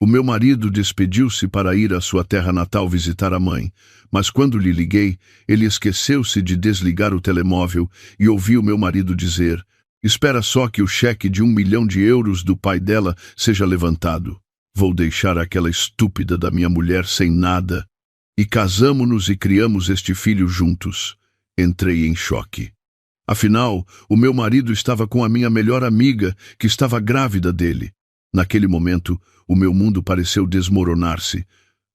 O meu marido despediu-se para ir à sua terra natal visitar a mãe, mas quando lhe liguei, ele esqueceu-se de desligar o telemóvel e ouvi o meu marido dizer: espera só que o cheque de 1 milhão de euros do pai dela seja levantado. Vou deixar aquela estúpida da minha mulher sem nada. E casamo-nos e criamos este filho juntos. Entrei em choque. Afinal, o meu marido estava com a minha melhor amiga, que estava grávida dele. Naquele momento, o meu mundo pareceu desmoronar-se,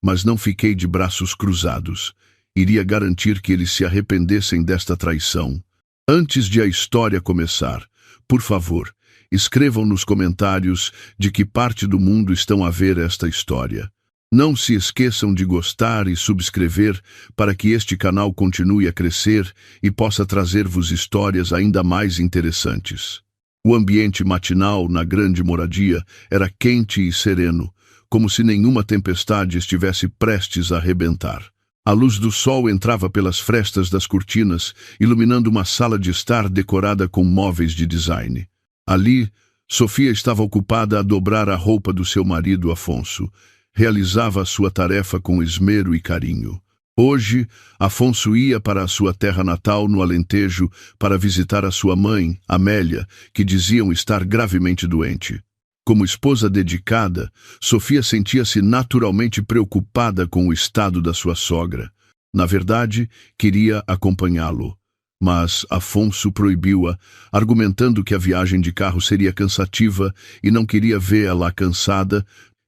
mas não fiquei de braços cruzados. Iria garantir que eles se arrependessem desta traição. Antes de a história começar, por favor, escrevam nos comentários de que parte do mundo estão a ver esta história. Não se esqueçam de gostar e subscrever para que este canal continue a crescer e possa trazer-vos histórias ainda mais interessantes. O ambiente matinal na grande moradia era quente e sereno, como se nenhuma tempestade estivesse prestes a arrebentar. A luz do sol entrava pelas frestas das cortinas, iluminando uma sala de estar decorada com móveis de design. Ali, Sofia estava ocupada a dobrar a roupa do seu marido Afonso. Realizava a sua tarefa com esmero e carinho. Hoje, Afonso ia para a sua terra natal no Alentejo para visitar a sua mãe, Amélia, que diziam estar gravemente doente. Como esposa dedicada, Sofia sentia-se naturalmente preocupada com o estado da sua sogra. Na verdade, queria acompanhá-lo. Mas Afonso proibiu-a, argumentando que a viagem de carro seria cansativa e não queria vê-la cansada,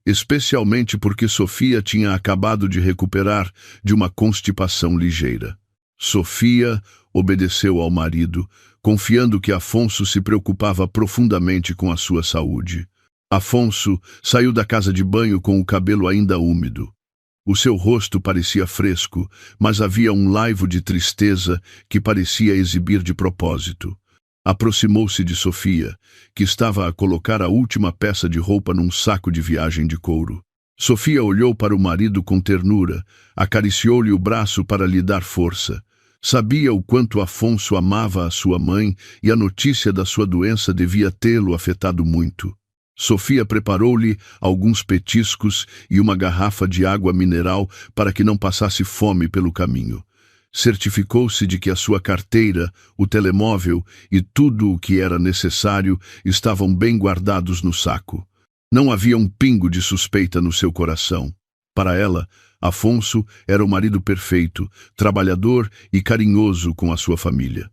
especialmente porque Sofia tinha acabado de recuperar de uma constipação ligeira. Sofia obedeceu ao marido, confiando que Afonso se preocupava profundamente com a sua saúde. Afonso saiu da casa de banho com o cabelo ainda úmido. O seu rosto parecia fresco, mas havia um laivo de tristeza que parecia exibir de propósito. Aproximou-se de Sofia, que estava a colocar a última peça de roupa num saco de viagem de couro. Sofia olhou para o marido com ternura, acariciou-lhe o braço para lhe dar força. Sabia o quanto Afonso amava a sua mãe e a notícia da sua doença devia tê-lo afetado muito. Sofia preparou-lhe alguns petiscos e uma garrafa de água mineral para que não passasse fome pelo caminho. Certificou-se de que a sua carteira, o telemóvel e tudo o que era necessário estavam bem guardados no saco. Não havia um pingo de suspeita no seu coração. Para ela, Afonso era o marido perfeito, trabalhador e carinhoso com a sua família.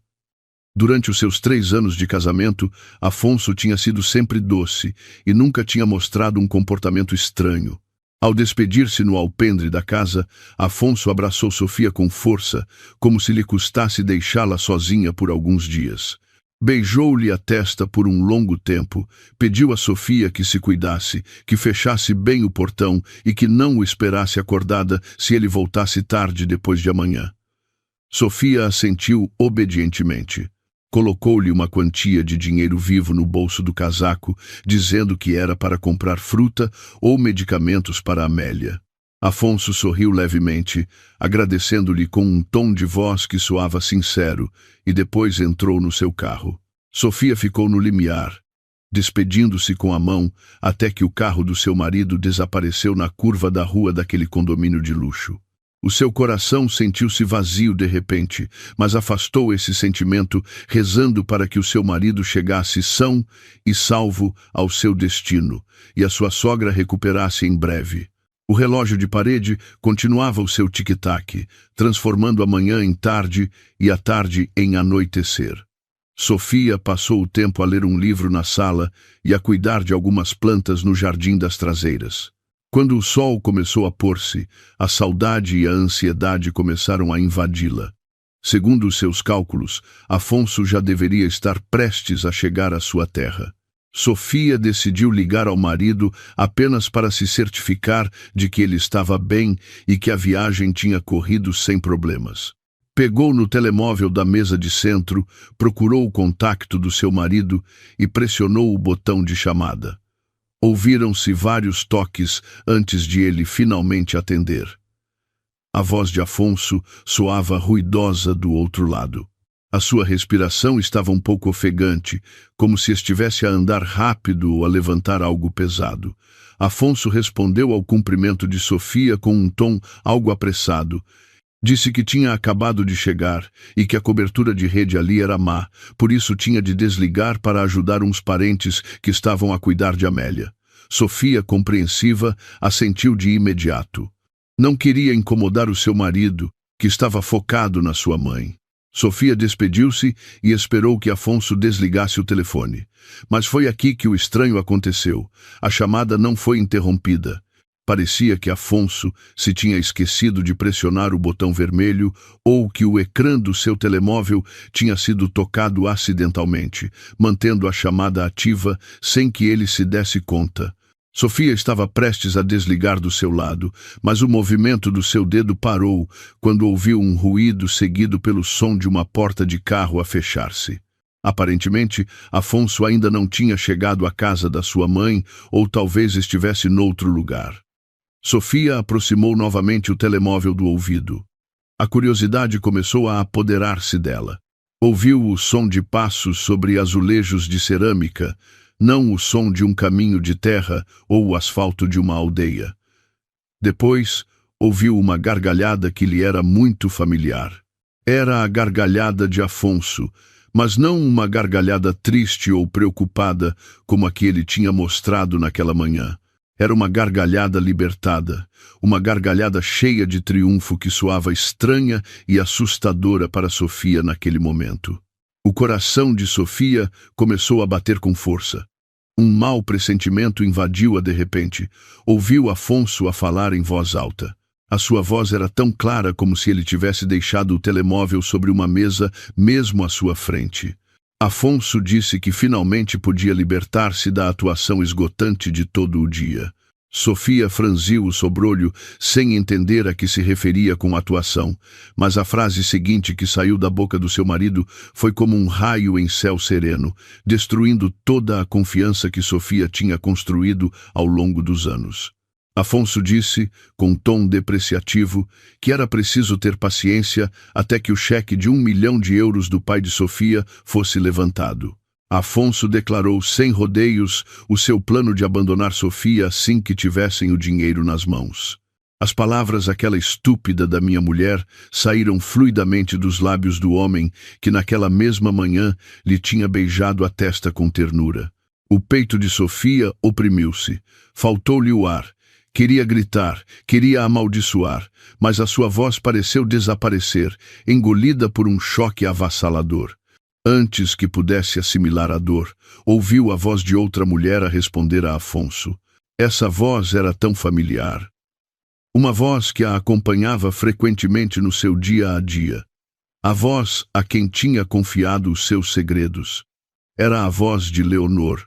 Durante os seus 3 anos de casamento, Afonso tinha sido sempre doce e nunca tinha mostrado um comportamento estranho. Ao despedir-se no alpendre da casa, Afonso abraçou Sofia com força, como se lhe custasse deixá-la sozinha por alguns dias. Beijou-lhe a testa por um longo tempo, pediu a Sofia que se cuidasse, que fechasse bem o portão e que não o esperasse acordada se ele voltasse tarde depois de amanhã. Sofia assentiu obedientemente. Colocou-lhe uma quantia de dinheiro vivo no bolso do casaco, dizendo que era para comprar fruta ou medicamentos para Amélia. Afonso sorriu levemente, agradecendo-lhe com um tom de voz que soava sincero, e depois entrou no seu carro. Sofia ficou no limiar, despedindo-se com a mão, até que o carro do seu marido desapareceu na curva da rua daquele condomínio de luxo. O seu coração sentiu-se vazio de repente, mas afastou esse sentimento, rezando para que o seu marido chegasse são e salvo ao seu destino, e a sua sogra recuperasse em breve. O relógio de parede continuava o seu tic-tac, transformando a manhã em tarde e a tarde em anoitecer. Sofia passou o tempo a ler um livro na sala e a cuidar de algumas plantas no jardim das traseiras. Quando o sol começou a pôr-se, a saudade e a ansiedade começaram a invadi-la. Segundo os seus cálculos, Afonso já deveria estar prestes a chegar à sua terra. Sofia decidiu ligar ao marido apenas para se certificar de que ele estava bem e que a viagem tinha corrido sem problemas. Pegou no telemóvel da mesa de centro, procurou o contacto do seu marido e pressionou o botão de chamada. Ouviram-se vários toques antes de ele finalmente atender. A voz de Afonso soava ruidosa do outro lado. A sua respiração estava um pouco ofegante, como se estivesse a andar rápido ou a levantar algo pesado. Afonso respondeu ao cumprimento de Sofia com um tom algo apressado. Disse que tinha acabado de chegar e que a cobertura de rede ali era má, por isso tinha de desligar para ajudar uns parentes que estavam a cuidar de Amélia. Sofia, compreensiva, assentiu de imediato. Não queria incomodar o seu marido, que estava focado na sua mãe. Sofia despediu-se e esperou que Afonso desligasse o telefone. Mas foi aqui que o estranho aconteceu. A chamada não foi interrompida. Parecia que Afonso se tinha esquecido de pressionar o botão vermelho ou que o ecrã do seu telemóvel tinha sido tocado acidentalmente, mantendo a chamada ativa sem que ele se desse conta. Sofia estava prestes a desligar do seu lado, mas o movimento do seu dedo parou quando ouviu um ruído seguido pelo som de uma porta de carro a fechar-se. Aparentemente, Afonso ainda não tinha chegado à casa da sua mãe ou talvez estivesse noutro lugar. Sofia aproximou novamente o telemóvel do ouvido. A curiosidade começou a apoderar-se dela. Ouviu o som de passos sobre azulejos de cerâmica, não o som de um caminho de terra ou o asfalto de uma aldeia. Depois, ouviu uma gargalhada que lhe era muito familiar. Era a gargalhada de Afonso, mas não uma gargalhada triste ou preocupada como a que ele tinha mostrado naquela manhã. Era uma gargalhada libertada, uma gargalhada cheia de triunfo que soava estranha e assustadora para Sofia naquele momento. O coração de Sofia começou a bater com força. Um mau pressentimento invadiu-a de repente. Ouviu Afonso a falar em voz alta. A sua voz era tão clara como se ele tivesse deixado o telemóvel sobre uma mesa mesmo à sua frente. Afonso disse que finalmente podia libertar-se da atuação esgotante de todo o dia. Sofia franziu o sobrolho sem entender a que se referia com atuação, mas a frase seguinte que saiu da boca do seu marido foi como um raio em céu sereno, destruindo toda a confiança que Sofia tinha construído ao longo dos anos. Afonso disse, com tom depreciativo, que era preciso ter paciência até que o cheque de 1 milhão de euros do pai de Sofia fosse levantado. Afonso declarou sem rodeios o seu plano de abandonar Sofia assim que tivessem o dinheiro nas mãos. As palavras "aquela estúpida da minha mulher" saíram fluidamente dos lábios do homem que naquela mesma manhã lhe tinha beijado a testa com ternura. O peito de Sofia oprimiu-se. Faltou-lhe o ar. Queria gritar, queria amaldiçoar, mas a sua voz pareceu desaparecer, engolida por um choque avassalador. Antes que pudesse assimilar a dor, ouviu a voz de outra mulher a responder a Afonso. Essa voz era tão familiar. Uma voz que a acompanhava frequentemente no seu dia a dia. A voz a quem tinha confiado os seus segredos. Era a voz de Leonor,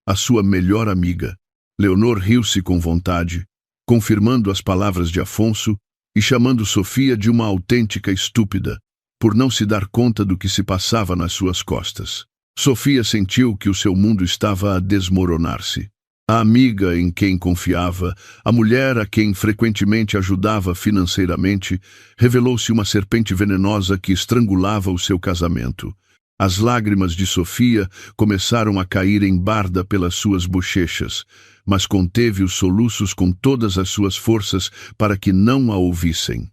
a sua melhor amiga. Leonor riu-se com vontade, confirmando as palavras de Afonso e chamando Sofia de uma autêntica estúpida, por não se dar conta do que se passava nas suas costas. Sofia sentiu que o seu mundo estava a desmoronar-se. A amiga em quem confiava, a mulher a quem frequentemente ajudava financeiramente, revelou-se uma serpente venenosa que estrangulava o seu casamento. As lágrimas de Sofia começaram a cair em barda pelas suas bochechas, mas conteve os soluços com todas as suas forças para que não a ouvissem.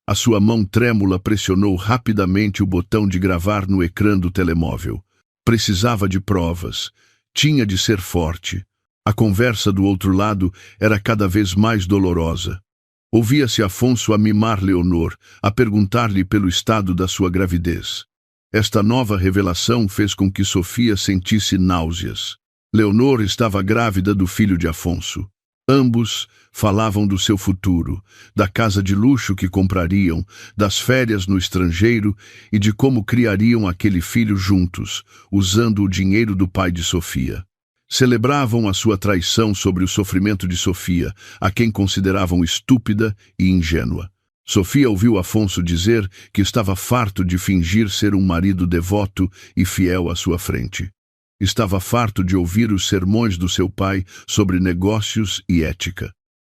A sua mão trêmula pressionou rapidamente o botão de gravar no ecrã do telemóvel. Precisava de provas. Tinha de ser forte. A conversa do outro lado era cada vez mais dolorosa. Ouvia-se Afonso a mimar Leonor, a perguntar-lhe pelo estado da sua gravidez. Esta nova revelação fez com que Sofia sentisse náuseas. Leonor estava grávida do filho de Afonso. Ambos falavam do seu futuro, da casa de luxo que comprariam, das férias no estrangeiro e de como criariam aquele filho juntos, usando o dinheiro do pai de Sofia. Celebravam a sua traição sobre o sofrimento de Sofia, a quem consideravam estúpida e ingênua. Sofia ouviu Afonso dizer que estava farto de fingir ser um marido devoto e fiel à sua frente. Estava farto de ouvir os sermões do seu pai sobre negócios e ética.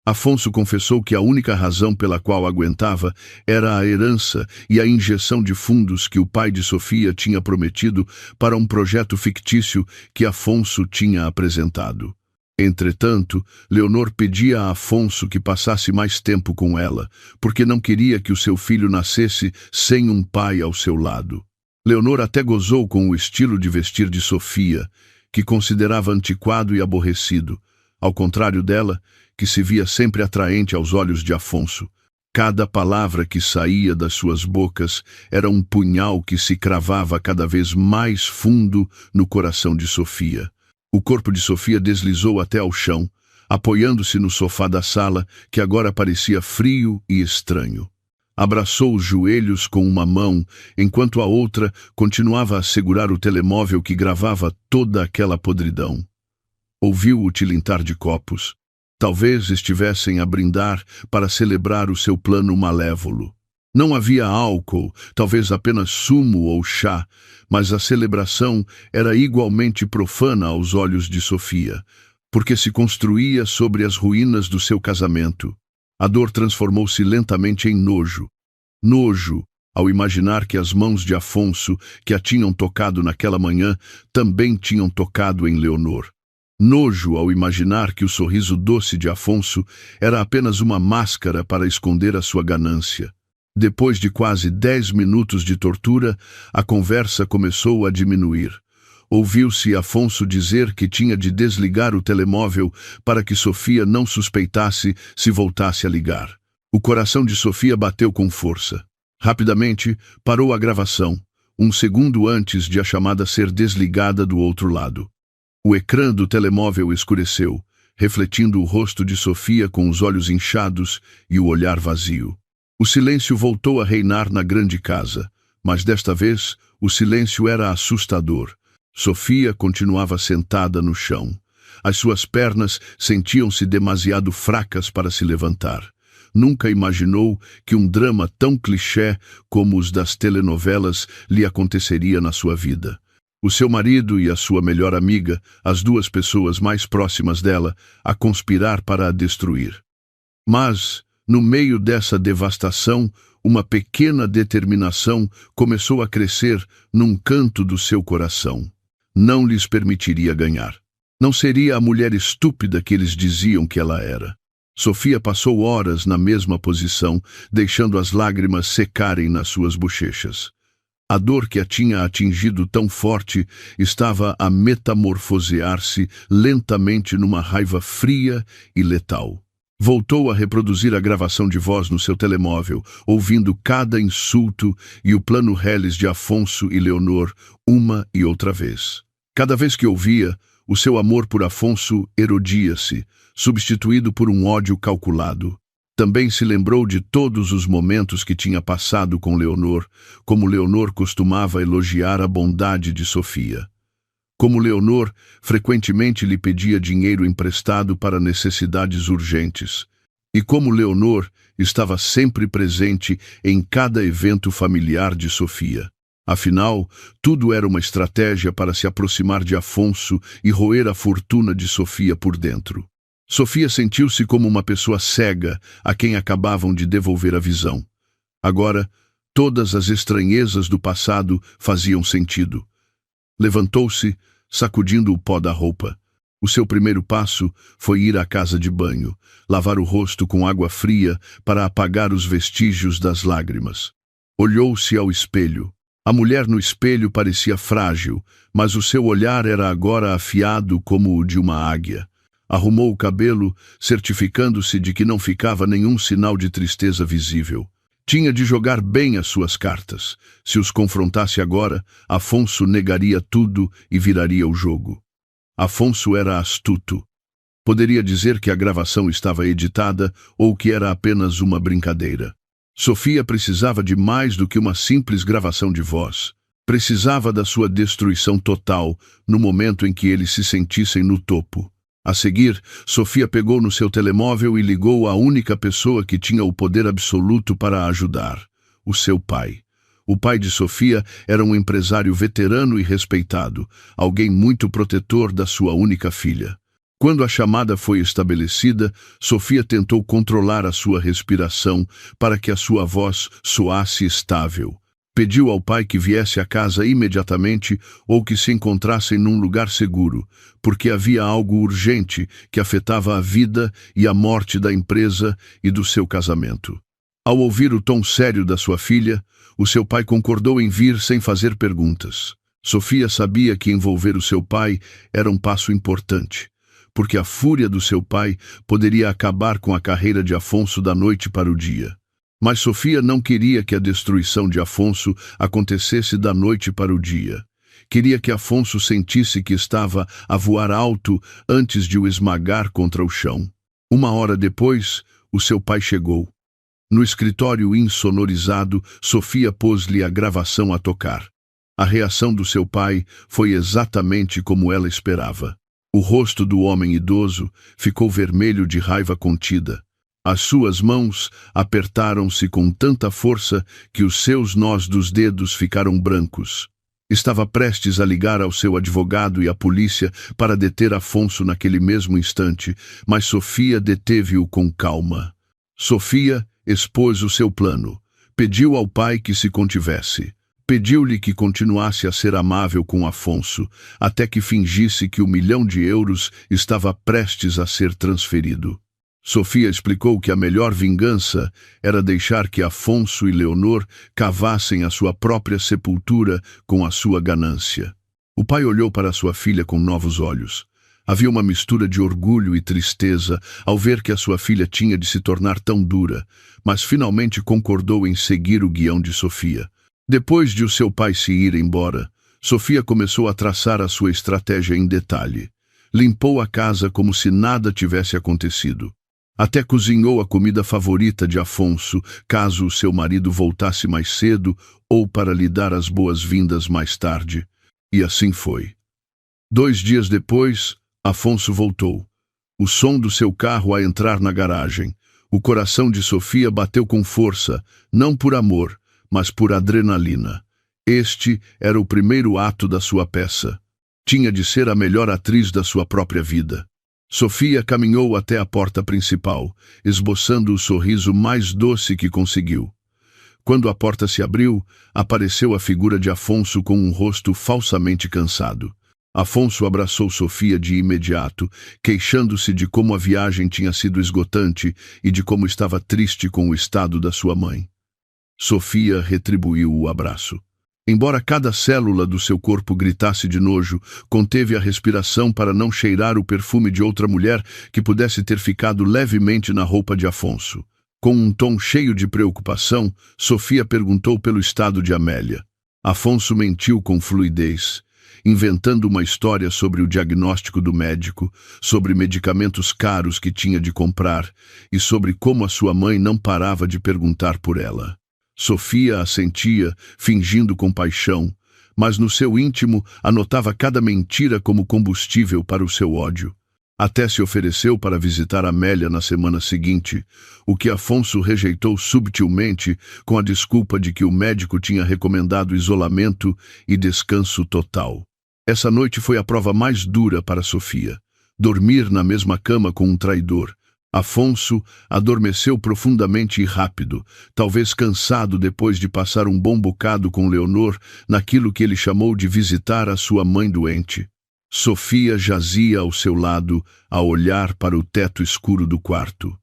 Afonso confessou que a única razão pela qual aguentava era a herança e a injeção de fundos que o pai de Sofia tinha prometido para um projeto fictício que Afonso tinha apresentado. Entretanto, Leonor pedia a Afonso que passasse mais tempo com ela, porque não queria que o seu filho nascesse sem um pai ao seu lado. Leonor até gozou com o estilo de vestir de Sofia, que considerava antiquado e aborrecido, ao contrário dela, que se via sempre atraente aos olhos de Afonso. Cada palavra que saía das suas bocas era um punhal que se cravava cada vez mais fundo no coração de Sofia. O corpo de Sofia deslizou até ao chão, apoiando-se no sofá da sala, que agora parecia frio e estranho. Abraçou os joelhos com uma mão, enquanto a outra continuava a segurar o telemóvel que gravava toda aquela podridão. Ouviu o tilintar de copos. Talvez estivessem a brindar para celebrar o seu plano malévolo. Não havia álcool, talvez apenas sumo ou chá, mas a celebração era igualmente profana aos olhos de Sofia, porque se construía sobre as ruínas do seu casamento. A dor transformou-se lentamente em nojo. Nojo, ao imaginar que as mãos de Afonso, que a tinham tocado naquela manhã, também tinham tocado em Leonor. Nojo ao imaginar que o sorriso doce de Afonso era apenas uma máscara para esconder a sua ganância. Depois de quase 10 minutos de tortura, a conversa começou a diminuir. Ouviu-se Afonso dizer que tinha de desligar o telemóvel para que Sofia não suspeitasse se voltasse a ligar. O coração de Sofia bateu com força. Rapidamente, parou a gravação, um segundo antes de a chamada ser desligada do outro lado. O ecrã do telemóvel escureceu, refletindo o rosto de Sofia com os olhos inchados e o olhar vazio. O silêncio voltou a reinar na grande casa, mas desta vez o silêncio era assustador. Sofia continuava sentada no chão. As suas pernas sentiam-se demasiado fracas para se levantar. Nunca imaginou que um drama tão clichê como os das telenovelas lhe aconteceria na sua vida. O seu marido e a sua melhor amiga, as duas pessoas mais próximas dela, a conspirar para a destruir. Mas, no meio dessa devastação, uma pequena determinação começou a crescer num canto do seu coração. Não lhes permitiria ganhar. Não seria a mulher estúpida que eles diziam que ela era. Sofia passou horas na mesma posição, deixando as lágrimas secarem nas suas bochechas. A dor que a tinha atingido tão forte estava a metamorfosear-se lentamente numa raiva fria e letal. Voltou a reproduzir a gravação de voz no seu telemóvel, ouvindo cada insulto e o plano reles de Afonso e Leonor uma e outra vez. Cada vez que ouvia, o seu amor por Afonso erodia-se, substituído por um ódio calculado. Também se lembrou de todos os momentos que tinha passado com Leonor, como Leonor costumava elogiar a bondade de Sofia. Como Leonor frequentemente lhe pedia dinheiro emprestado para necessidades urgentes. E como Leonor estava sempre presente em cada evento familiar de Sofia. Afinal, tudo era uma estratégia para se aproximar de Afonso e roer a fortuna de Sofia por dentro. Sofia sentiu-se como uma pessoa cega a quem acabavam de devolver a visão. Agora, todas as estranhezas do passado faziam sentido. Levantou-se, sacudindo o pó da roupa. O seu primeiro passo foi ir à casa de banho, lavar o rosto com água fria para apagar os vestígios das lágrimas. Olhou-se ao espelho. A mulher no espelho parecia frágil, mas o seu olhar era agora afiado como o de uma águia. Arrumou o cabelo, certificando-se de que não ficava nenhum sinal de tristeza visível. Tinha de jogar bem as suas cartas. Se os confrontasse agora, Afonso negaria tudo e viraria o jogo. Afonso era astuto. Poderia dizer que a gravação estava editada ou que era apenas uma brincadeira. Sofia precisava de mais do que uma simples gravação de voz. Precisava da sua destruição total no momento em que eles se sentissem no topo. A seguir, Sofia pegou no seu telemóvel e ligou à única pessoa que tinha o poder absoluto para a ajudar, o seu pai. O pai de Sofia era um empresário veterano e respeitado, alguém muito protetor da sua única filha. Quando a chamada foi estabelecida, Sofia tentou controlar a sua respiração para que a sua voz soasse estável. Pediu ao pai que viesse à casa imediatamente ou que se encontrassem num lugar seguro, porque havia algo urgente que afetava a vida e a morte da empresa e do seu casamento. Ao ouvir o tom sério da sua filha, o seu pai concordou em vir sem fazer perguntas. Sofia sabia que envolver o seu pai era um passo importante, porque a fúria do seu pai poderia acabar com a carreira de Afonso da noite para o dia. Mas Sofia não queria que a destruição de Afonso acontecesse da noite para o dia. Queria que Afonso sentisse que estava a voar alto antes de o esmagar contra o chão. 1 hora depois, o seu pai chegou. No escritório insonorizado, Sofia pôs-lhe a gravação a tocar. A reação do seu pai foi exatamente como ela esperava. O rosto do homem idoso ficou vermelho de raiva contida. As suas mãos apertaram-se com tanta força que os seus nós dos dedos ficaram brancos. Estava prestes a ligar ao seu advogado e à polícia para deter Afonso naquele mesmo instante, mas Sofia deteve-o com calma. Sofia expôs o seu plano. Pediu ao pai que se contivesse. Pediu-lhe que continuasse a ser amável com Afonso, até que fingisse que o 1.000.000 de euros estava prestes a ser transferido. Sofia explicou que a melhor vingança era deixar que Afonso e Leonor cavassem a sua própria sepultura com a sua ganância. O pai olhou para sua filha com novos olhos. Havia uma mistura de orgulho e tristeza ao ver que a sua filha tinha de se tornar tão dura, mas finalmente concordou em seguir o guião de Sofia. Depois de o seu pai se ir embora, Sofia começou a traçar a sua estratégia em detalhe. Limpou a casa como se nada tivesse acontecido. Até cozinhou a comida favorita de Afonso, caso o seu marido voltasse mais cedo ou para lhe dar as boas-vindas mais tarde. E assim foi. 2 dias depois, Afonso voltou. O som do seu carro a entrar na garagem. O coração de Sofia bateu com força, não por amor, mas por adrenalina. Este era o primeiro ato da sua peça. Tinha de ser a melhor atriz da sua própria vida. Sofia caminhou até a porta principal, esboçando o sorriso mais doce que conseguiu. Quando a porta se abriu, apareceu a figura de Afonso com um rosto falsamente cansado. Afonso abraçou Sofia de imediato, queixando-se de como a viagem tinha sido esgotante e de como estava triste com o estado da sua mãe. Sofia retribuiu o abraço. Embora cada célula do seu corpo gritasse de nojo, conteve a respiração para não cheirar o perfume de outra mulher que pudesse ter ficado levemente na roupa de Afonso. Com um tom cheio de preocupação, Sofia perguntou pelo estado de Amélia. Afonso mentiu com fluidez, inventando uma história sobre o diagnóstico do médico, sobre medicamentos caros que tinha de comprar e sobre como a sua mãe não parava de perguntar por ela. Sofia assentia, fingindo compaixão, mas no seu íntimo anotava cada mentira como combustível para o seu ódio. Até se ofereceu para visitar Amélia na semana seguinte, o que Afonso rejeitou subtilmente com a desculpa de que o médico tinha recomendado isolamento e descanso total. Essa noite foi a prova mais dura para Sofia. Dormir na mesma cama com um traidor. Afonso adormeceu profundamente e rápido, talvez cansado depois de passar um bom bocado com Leonor naquilo que ele chamou de visitar a sua mãe doente. Sofia jazia ao seu lado, a olhar para o teto escuro do quarto.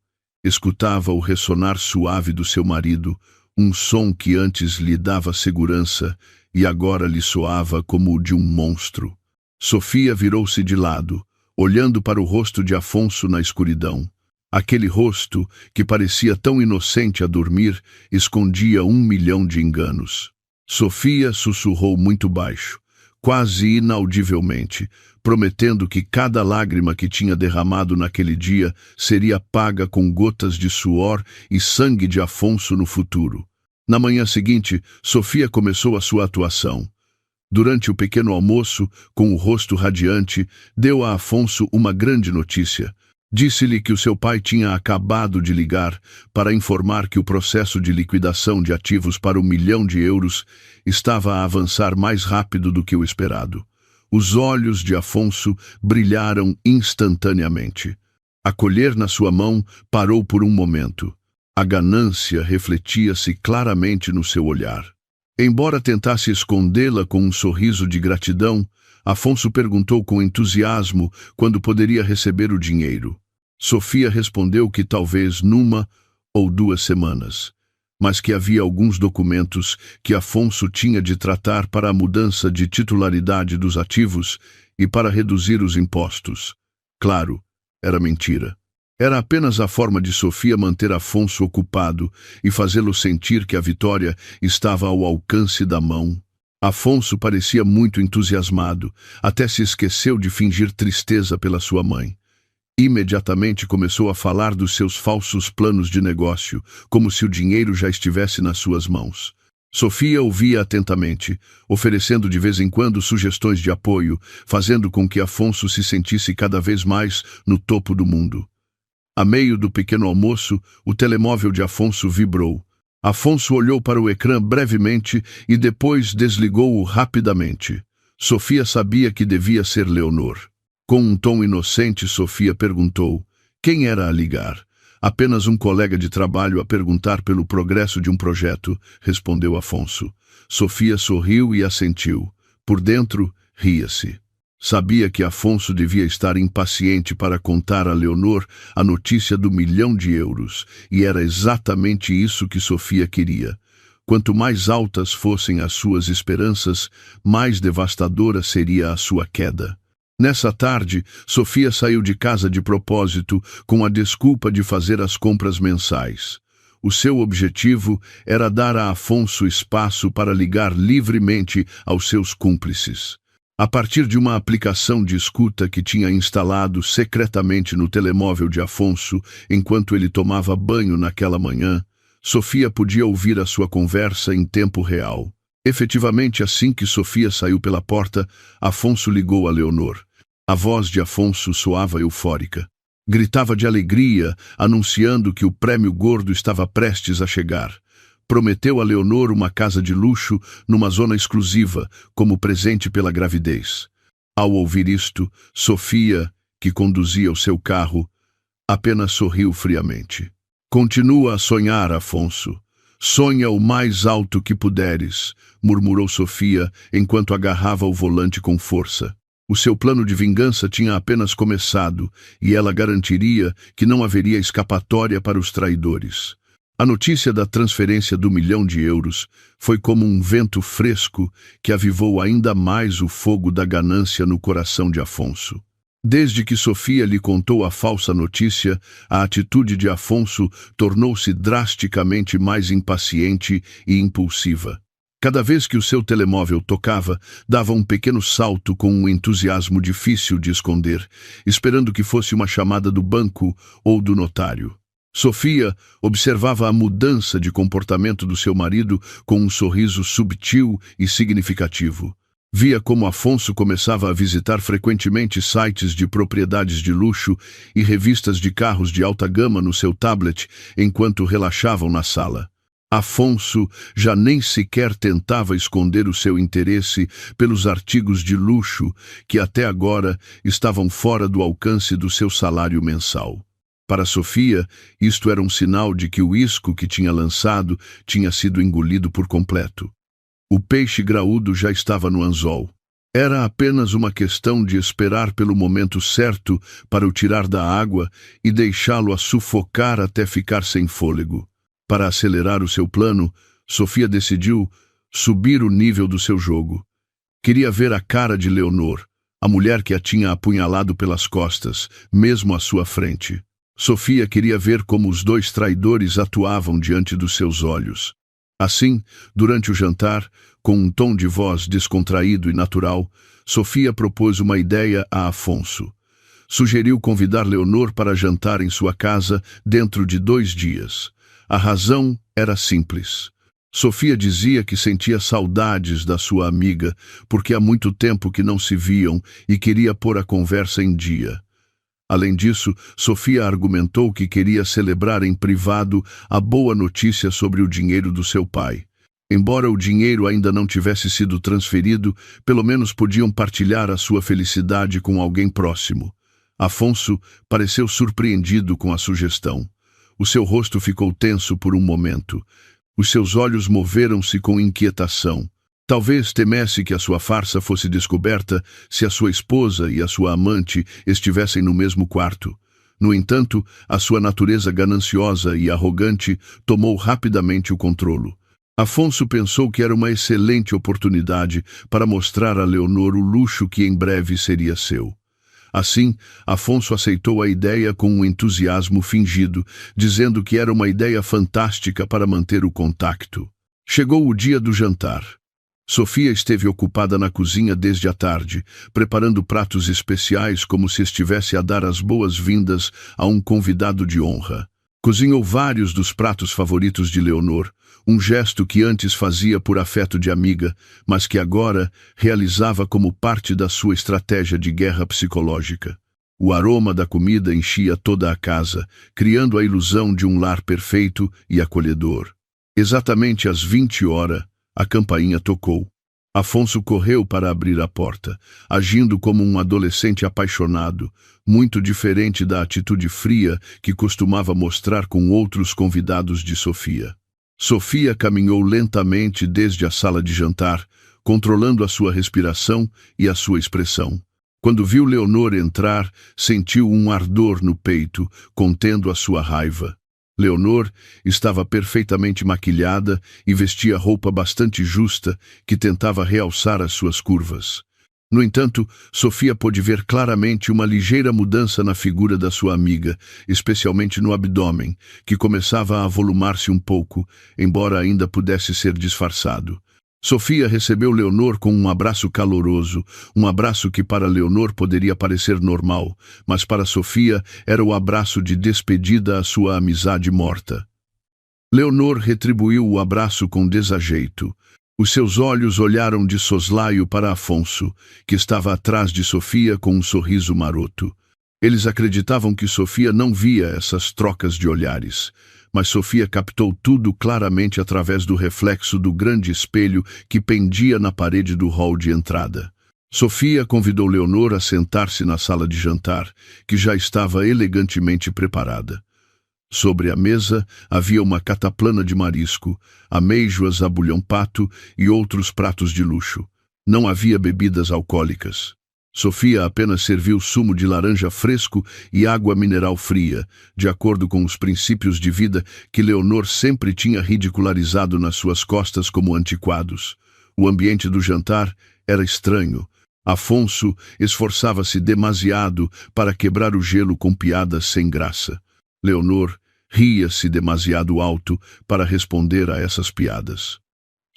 Escutava o ressonar suave do seu marido, um som que antes lhe dava segurança e agora lhe soava como o de um monstro. Sofia virou-se de lado, olhando para o rosto de Afonso na escuridão. Aquele rosto, que parecia tão inocente a dormir, escondia 1.000.000 de enganos. Sofia sussurrou muito baixo, quase inaudivelmente, prometendo que cada lágrima que tinha derramado naquele dia seria paga com gotas de suor e sangue de Afonso no futuro. Na manhã seguinte, Sofia começou a sua atuação. Durante o pequeno almoço, com o rosto radiante, deu a Afonso uma grande notícia. Disse-lhe que o seu pai tinha acabado de ligar para informar que o processo de liquidação de ativos para 1.000.000 de euros estava a avançar mais rápido do que o esperado. Os olhos de Afonso brilharam instantaneamente. A colher na sua mão parou por um momento. A ganância refletia-se claramente no seu olhar. Embora tentasse escondê-la com um sorriso de gratidão, Afonso perguntou com entusiasmo quando poderia receber o dinheiro. Sofia respondeu que talvez numa ou 2 semanas, mas que havia alguns documentos que Afonso tinha de tratar para a mudança de titularidade dos ativos e para reduzir os impostos. Claro, era mentira. Era apenas a forma de Sofia manter Afonso ocupado e fazê-lo sentir que a vitória estava ao alcance da mão. Afonso parecia muito entusiasmado, até se esqueceu de fingir tristeza pela sua mãe. Imediatamente começou a falar dos seus falsos planos de negócio, como se o dinheiro já estivesse nas suas mãos. Sofia ouvia atentamente, oferecendo de vez em quando sugestões de apoio, fazendo com que Afonso se sentisse cada vez mais no topo do mundo. A meio do pequeno almoço, o telemóvel de Afonso vibrou. Afonso olhou para o ecrã brevemente e depois desligou-o rapidamente. Sofia sabia que devia ser Leonor. Com um tom inocente, Sofia perguntou: quem era a ligar? Apenas um colega de trabalho a perguntar pelo progresso de um projeto, respondeu Afonso. Sofia sorriu e assentiu. Por dentro, ria-se. Sabia que Afonso devia estar impaciente para contar a Leonor a notícia do €1.000.000, e era exatamente isso que Sofia queria. Quanto mais altas fossem as suas esperanças, mais devastadora seria a sua queda. Nessa tarde, Sofia saiu de casa de propósito com a desculpa de fazer as compras mensais. O seu objetivo era dar a Afonso espaço para ligar livremente aos seus cúmplices. A partir de uma aplicação de escuta que tinha instalado secretamente no telemóvel de Afonso enquanto ele tomava banho naquela manhã, Sofia podia ouvir a sua conversa em tempo real. Efetivamente, assim que Sofia saiu pela porta, Afonso ligou a Leonor. A voz de Afonso soava eufórica. Gritava de alegria, anunciando que o prêmio gordo estava prestes a chegar. Prometeu a Leonor uma casa de luxo numa zona exclusiva, como presente pela gravidez. Ao ouvir isto, Sofia, que conduzia o seu carro, apenas sorriu friamente. Continua a sonhar, Afonso. Sonha o mais alto que puderes, murmurou Sofia enquanto agarrava o volante com força. O seu plano de vingança tinha apenas começado e ela garantiria que não haveria escapatória para os traidores. A notícia da transferência do €1.000.000 foi como um vento fresco que avivou ainda mais o fogo da ganância no coração de Afonso. Desde que Sofia lhe contou a falsa notícia, a atitude de Afonso tornou-se drasticamente mais impaciente e impulsiva. Cada vez que o seu telemóvel tocava, dava um pequeno salto com um entusiasmo difícil de esconder, esperando que fosse uma chamada do banco ou do notário. Sofia observava a mudança de comportamento do seu marido com um sorriso subtil e significativo. Via como Afonso começava a visitar frequentemente sites de propriedades de luxo e revistas de carros de alta gama no seu tablet enquanto relaxavam na sala. Afonso já nem sequer tentava esconder o seu interesse pelos artigos de luxo que até agora estavam fora do alcance do seu salário mensal. Para Sofia, isto era um sinal de que o isco que tinha lançado tinha sido engolido por completo. O peixe graúdo já estava no anzol. Era apenas uma questão de esperar pelo momento certo para o tirar da água e deixá-lo a sufocar até ficar sem fôlego. Para acelerar o seu plano, Sofia decidiu subir o nível do seu jogo. Queria ver a cara de Leonor, a mulher que a tinha apunhalado pelas costas, mesmo à sua frente. Sofia queria ver como os 2 traidores atuavam diante dos seus olhos. Assim, durante o jantar, com um tom de voz descontraído e natural, Sofia propôs uma ideia a Afonso. Sugeriu convidar Leonor para jantar em sua casa dentro de 2 dias. A razão era simples. Sofia dizia que sentia saudades da sua amiga, porque há muito tempo que não se viam e queria pôr a conversa em dia. Além disso, Sofia argumentou que queria celebrar em privado a boa notícia sobre o dinheiro do seu pai. Embora o dinheiro ainda não tivesse sido transferido, pelo menos podiam partilhar a sua felicidade com alguém próximo. Afonso pareceu surpreendido com a sugestão. O seu rosto ficou tenso por um momento. Os seus olhos moveram-se com inquietação. Talvez temesse que a sua farsa fosse descoberta se a sua esposa e a sua amante estivessem no mesmo quarto. No entanto, a sua natureza gananciosa e arrogante tomou rapidamente o controle. Afonso pensou que era uma excelente oportunidade para mostrar a Leonor o luxo que em breve seria seu. Assim, Afonso aceitou a ideia com um entusiasmo fingido, dizendo que era uma ideia fantástica para manter o contato. Chegou o dia do jantar. Sofia esteve ocupada na cozinha desde a tarde, preparando pratos especiais como se estivesse a dar as boas-vindas a um convidado de honra. Cozinhou vários dos pratos favoritos de Leonor, um gesto que antes fazia por afeto de amiga, mas que agora realizava como parte da sua estratégia de guerra psicológica. O aroma da comida enchia toda a casa, criando a ilusão de um lar perfeito e acolhedor. Exatamente às 20 horas, a campainha tocou. Afonso correu para abrir a porta, agindo como um adolescente apaixonado, muito diferente da atitude fria que costumava mostrar com outros convidados de Sofia. Sofia caminhou lentamente desde a sala de jantar, controlando a sua respiração e a sua expressão. Quando viu Leonor entrar, sentiu um ardor no peito, contendo a sua raiva. Leonor estava perfeitamente maquilhada e vestia roupa bastante justa que tentava realçar as suas curvas. No entanto, Sofia pôde ver claramente uma ligeira mudança na figura da sua amiga, especialmente no abdômen, que começava a avolumar-se um pouco, embora ainda pudesse ser disfarçado. Sofia recebeu Leonor com um abraço caloroso, um abraço que para Leonor poderia parecer normal, mas para Sofia era o abraço de despedida à sua amizade morta. Leonor retribuiu o abraço com desajeito. Os seus olhos olharam de soslaio para Afonso, que estava atrás de Sofia com um sorriso maroto. Eles acreditavam que Sofia não via essas trocas de olhares, mas Sofia captou tudo claramente através do reflexo do grande espelho que pendia na parede do hall de entrada. Sofia convidou Leonor a sentar-se na sala de jantar, que já estava elegantemente preparada. Sobre a mesa havia uma cataplana de marisco, amêijoas a bulhão-pato e outros pratos de luxo. Não havia bebidas alcoólicas. Sofia apenas serviu sumo de laranja fresco e água mineral fria, de acordo com os princípios de vida que Leonor sempre tinha ridicularizado nas suas costas como antiquados. O ambiente do jantar era estranho. Afonso esforçava-se demasiado para quebrar o gelo com piadas sem graça. Leonor ria-se demasiado alto para responder a essas piadas.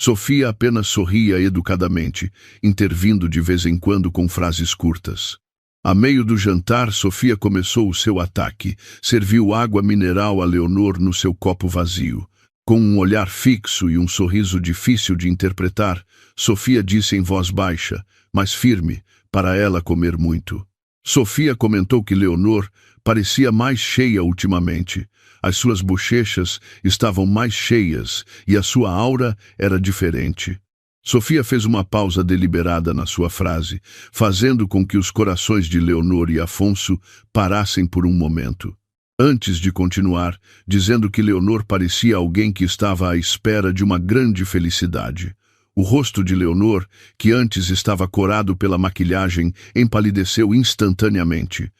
Sofia apenas sorria educadamente, intervindo de vez em quando com frases curtas. A meio do jantar, Sofia começou o seu ataque. Serviu água mineral a Leonor no seu copo vazio. Com um olhar fixo e um sorriso difícil de interpretar, Sofia disse em voz baixa, mas firme, para ela comer muito. Sofia comentou que Leonor parecia mais cheia ultimamente. As suas bochechas estavam mais cheias e a sua aura era diferente. Sofia fez uma pausa deliberada na sua frase, fazendo com que os corações de Leonor e Afonso parassem por um momento. Antes de continuar, dizendo que Leonor parecia alguém que estava à espera de uma grande felicidade. O rosto de Leonor, que antes estava corado pela maquilhagem, empalideceu instantaneamente.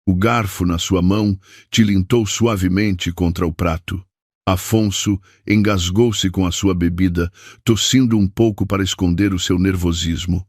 O garfo na sua mão tilintou suavemente contra o prato. Afonso engasgou-se com a sua bebida, tossindo um pouco para esconder o seu nervosismo.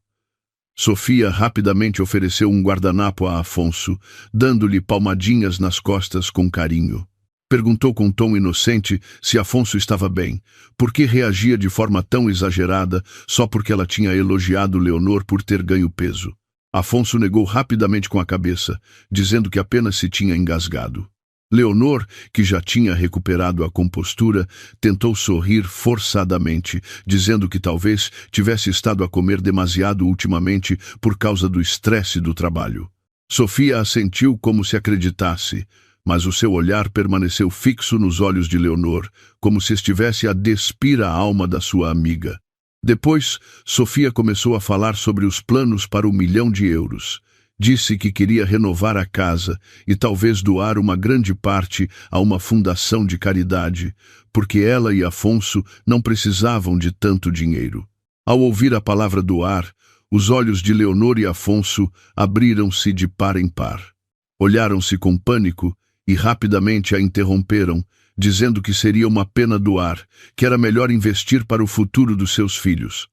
Sofia rapidamente ofereceu um guardanapo a Afonso, dando-lhe palmadinhas nas costas com carinho. Perguntou com tom inocente se Afonso estava bem, por que reagia de forma tão exagerada só porque ela tinha elogiado Leonor por ter ganho peso. Afonso negou rapidamente com a cabeça, dizendo que apenas se tinha engasgado. Leonor, que já tinha recuperado a compostura, tentou sorrir forçadamente, dizendo que talvez tivesse estado a comer demasiado ultimamente por causa do estresse do trabalho. Sofia assentiu como se acreditasse, mas o seu olhar permaneceu fixo nos olhos de Leonor, como se estivesse a despir a alma da sua amiga. Depois, Sofia começou a falar sobre os planos para o 1.000.000 de euros. Disse que queria renovar a casa e talvez doar uma grande parte a uma fundação de caridade, porque ela e Afonso não precisavam de tanto dinheiro. Ao ouvir a palavra doar, os olhos de Leonor e Afonso abriram-se de par em par. Olharam-se com pânico e rapidamente a interromperam, dizendo que seria uma pena doar, que era melhor investir para o futuro dos seus filhos.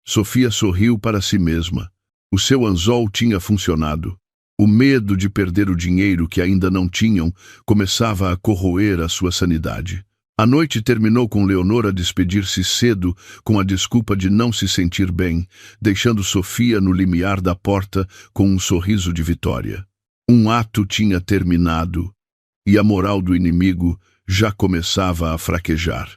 Sofia sorriu para si mesma. O seu anzol tinha funcionado. O medo de perder o dinheiro que ainda não tinham começava a corroer a sua sanidade. A noite terminou com Leonor a despedir-se cedo com a desculpa de não se sentir bem, deixando Sofia no limiar da porta com um sorriso de vitória. Um ato tinha terminado e a moral do inimigo já começava a fraquejar.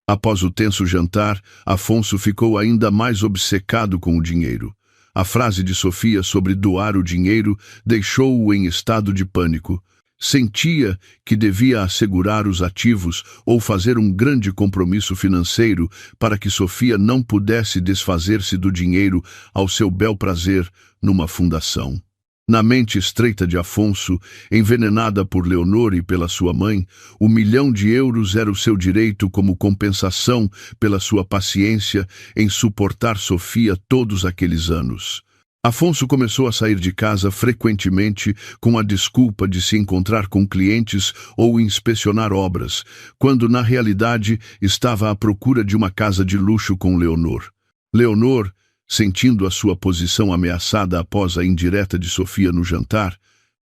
Após o tenso jantar, Afonso ficou ainda mais obcecado com o dinheiro. A frase de Sofia sobre doar o dinheiro deixou-o em estado de pânico. Sentia que devia assegurar os ativos ou fazer um grande compromisso financeiro para que Sofia não pudesse desfazer-se do dinheiro ao seu bel prazer numa fundação. Na mente estreita de Afonso, envenenada por Leonor e pela sua mãe, o 1.000.000 de euros era o seu direito como compensação pela sua paciência em suportar Sofia todos aqueles anos. Afonso começou a sair de casa frequentemente com a desculpa de se encontrar com clientes ou inspecionar obras, quando na realidade estava à procura de uma casa de luxo com Leonor. Leonor, sentindo a sua posição ameaçada após a indireta de Sofia no jantar,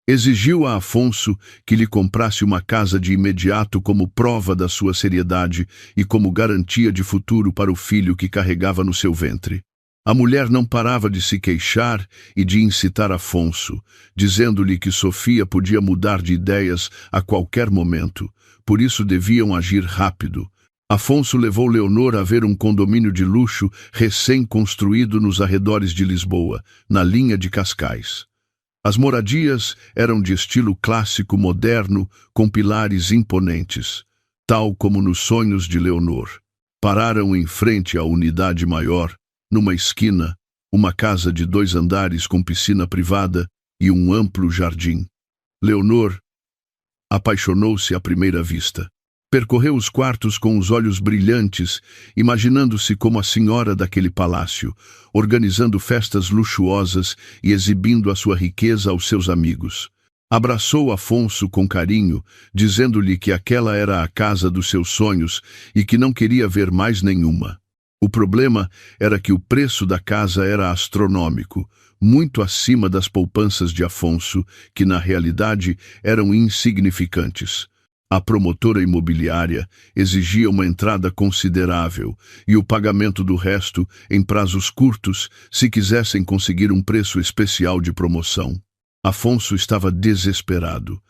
exigiu a Afonso que lhe comprasse uma casa de imediato como prova da sua seriedade e como garantia de futuro para o filho que carregava no seu ventre. A mulher não parava de se queixar e de incitar Afonso, dizendo-lhe que Sofia podia mudar de ideias a qualquer momento, por isso deviam agir rápido. Afonso levou Leonor a ver um condomínio de luxo recém-construído nos arredores de Lisboa, na linha de Cascais. As moradias eram de estilo clássico moderno, com pilares imponentes, tal como nos sonhos de Leonor. Pararam em frente à unidade maior, numa esquina, uma casa de 2 andares com piscina privada e um amplo jardim. Leonor apaixonou-se à primeira vista. Percorreu os quartos com os olhos brilhantes, imaginando-se como a senhora daquele palácio, organizando festas luxuosas e exibindo a sua riqueza aos seus amigos. Abraçou Afonso com carinho, dizendo-lhe que aquela era a casa dos seus sonhos e que não queria ver mais nenhuma. O problema era que o preço da casa era astronômico, muito acima das poupanças de Afonso, que na realidade eram insignificantes. A promotora imobiliária exigia uma entrada considerável e o pagamento do resto em prazos curtos se quisessem conseguir um preço especial de promoção. Afonso estava desesperado.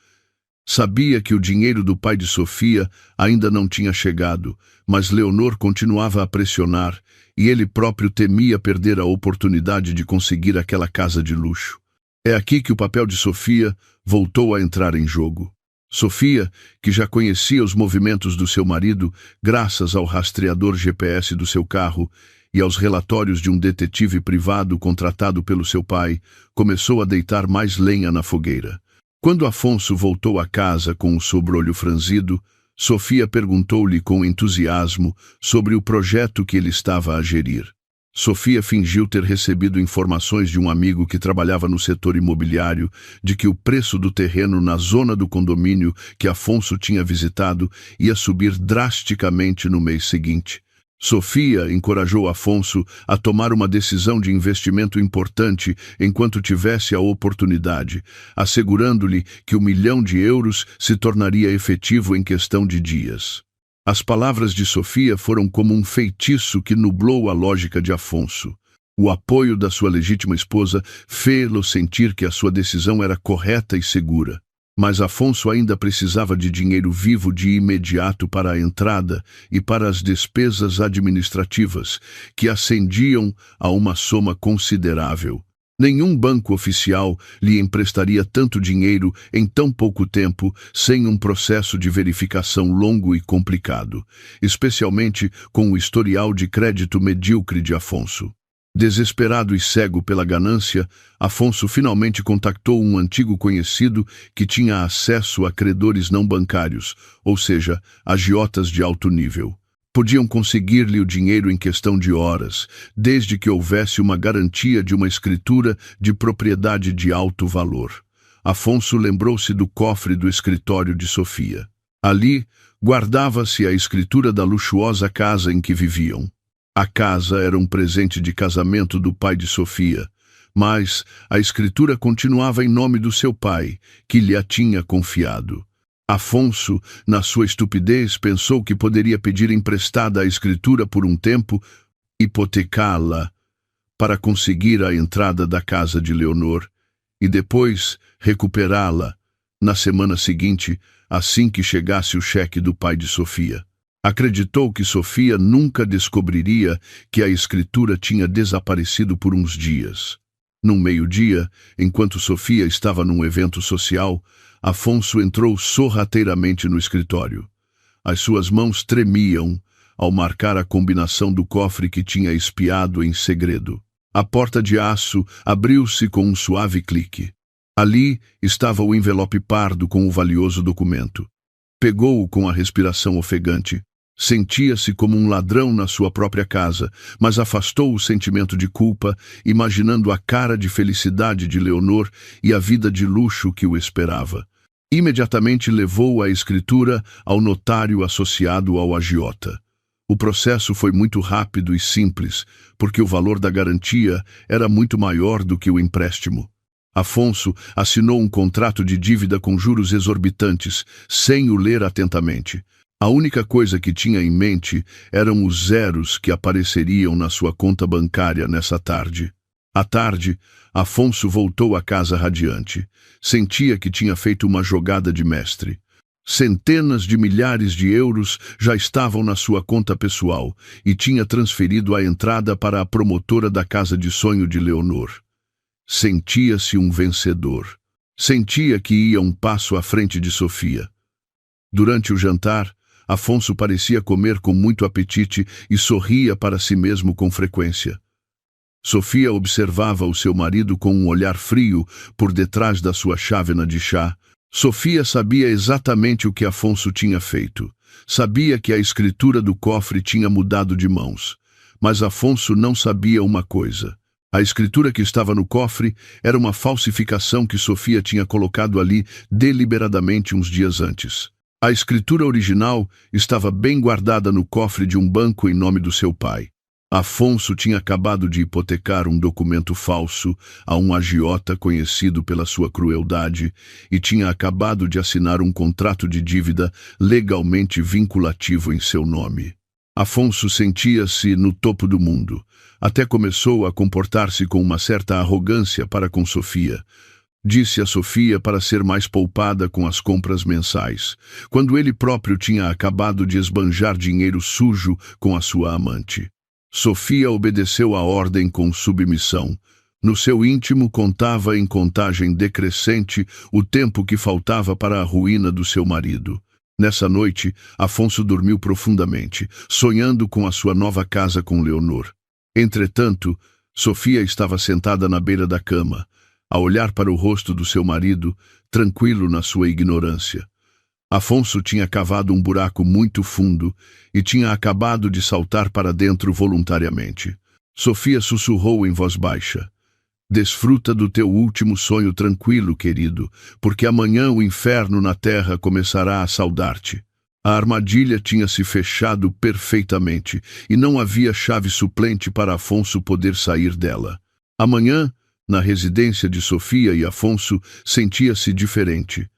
Sabia que o dinheiro do pai de Sofia ainda não tinha chegado, mas Leonor continuava a pressionar e ele próprio temia perder a oportunidade de conseguir aquela casa de luxo. É aqui que o papel de Sofia voltou a entrar em jogo. Sofia, que já conhecia os movimentos do seu marido graças ao rastreador GPS do seu carro e aos relatórios de um detetive privado contratado pelo seu pai, começou a deitar mais lenha na fogueira. Quando Afonso voltou a casa com o sobrolho franzido, Sofia perguntou-lhe com entusiasmo sobre o projeto que ele estava a gerir. Sofia fingiu ter recebido informações de um amigo que trabalhava no setor imobiliário de que o preço do terreno na zona do condomínio que Afonso tinha visitado ia subir drasticamente no mês seguinte. Sofia encorajou Afonso a tomar uma decisão de investimento importante enquanto tivesse a oportunidade, assegurando-lhe que o 1.000.000 de euros se tornaria efetivo em questão de dias. As palavras de Sofia foram como um feitiço que nublou a lógica de Afonso. O apoio da sua legítima esposa fê-lo sentir que a sua decisão era correta e segura. Mas Afonso ainda precisava de dinheiro vivo de imediato para a entrada e para as despesas administrativas, que ascendiam a uma soma considerável. Nenhum banco oficial lhe emprestaria tanto dinheiro em tão pouco tempo sem um processo de verificação longo e complicado, especialmente com o historial de crédito medíocre de Afonso. Desesperado e cego pela ganância, Afonso finalmente contactou um antigo conhecido que tinha acesso a credores não bancários, ou seja, agiotas de alto nível. Podiam conseguir-lhe o dinheiro em questão de horas, desde que houvesse uma garantia de uma escritura de propriedade de alto valor. Afonso lembrou-se do cofre do escritório de Sofia. Ali guardava-se a escritura da luxuosa casa em que viviam. A casa era um presente de casamento do pai de Sofia, mas a escritura continuava em nome do seu pai, que lhe a tinha confiado. Afonso, na sua estupidez, pensou que poderia pedir emprestada a escritura por um tempo, hipotecá-la, para conseguir a entrada da casa de Leonor, e depois recuperá-la na semana seguinte, assim que chegasse o cheque do pai de Sofia. Acreditou que Sofia nunca descobriria que a escritura tinha desaparecido por uns dias. Num meio-dia, enquanto Sofia estava num evento social, Afonso entrou sorrateiramente no escritório. As suas mãos tremiam ao marcar a combinação do cofre que tinha espiado em segredo. A porta de aço abriu-se com um suave clique. Ali estava o envelope pardo com o valioso documento. Pegou-o com a respiração ofegante. Sentia-se como um ladrão na sua própria casa, mas afastou o sentimento de culpa, imaginando a cara de felicidade de Leonor e a vida de luxo que o esperava. Imediatamente levou a escritura ao notário associado ao agiota. O processo foi muito rápido e simples, porque o valor da garantia era muito maior do que o empréstimo. Afonso assinou um contrato de dívida com juros exorbitantes, sem o ler atentamente. A única coisa que tinha em mente eram os zeros que apareceriam na sua conta bancária nessa tarde. À tarde, Afonso voltou à casa radiante. Sentia que tinha feito uma jogada de mestre. Centenas de milhares de euros já estavam na sua conta pessoal e tinha transferido a entrada para a promotora da casa de sonho de Leonor. Sentia-se um vencedor. Sentia que ia um passo à frente de Sofia. Durante o jantar, Afonso parecia comer com muito apetite e sorria para si mesmo com frequência. Sofia observava o seu marido com um olhar frio por detrás da sua chávena de chá. Sofia sabia exatamente o que Afonso tinha feito. Sabia que a escritura do cofre tinha mudado de mãos. Mas Afonso não sabia uma coisa. A escritura que estava no cofre era uma falsificação que Sofia tinha colocado ali deliberadamente uns dias antes. A escritura original estava bem guardada no cofre de um banco em nome do seu pai. Afonso tinha acabado de hipotecar um documento falso a um agiota conhecido pela sua crueldade e tinha acabado de assinar um contrato de dívida legalmente vinculativo em seu nome. Afonso sentia-se no topo do mundo. Até começou a comportar-se com uma certa arrogância para com Sofia. Disse a Sofia para ser mais poupada com as compras mensais, quando ele próprio tinha acabado de esbanjar dinheiro sujo com a sua amante. Sofia obedeceu à ordem com submissão. No seu íntimo contava em contagem decrescente o tempo que faltava para a ruína do seu marido. Nessa noite, Afonso dormiu profundamente, sonhando com a sua nova casa com Leonor. Entretanto, Sofia estava sentada na beira da cama, a olhar para o rosto do seu marido, tranquilo na sua ignorância. Afonso tinha cavado um buraco muito fundo e tinha acabado de saltar para dentro voluntariamente. Sofia sussurrou em voz baixa: "Desfruta do teu último sonho tranquilo, querido, porque amanhã o inferno na terra começará a saudar-te." A armadilha tinha se fechado perfeitamente e não havia chave suplente para Afonso poder sair dela. Amanhã, na residência de Sofia e Afonso, sentia-se diferente.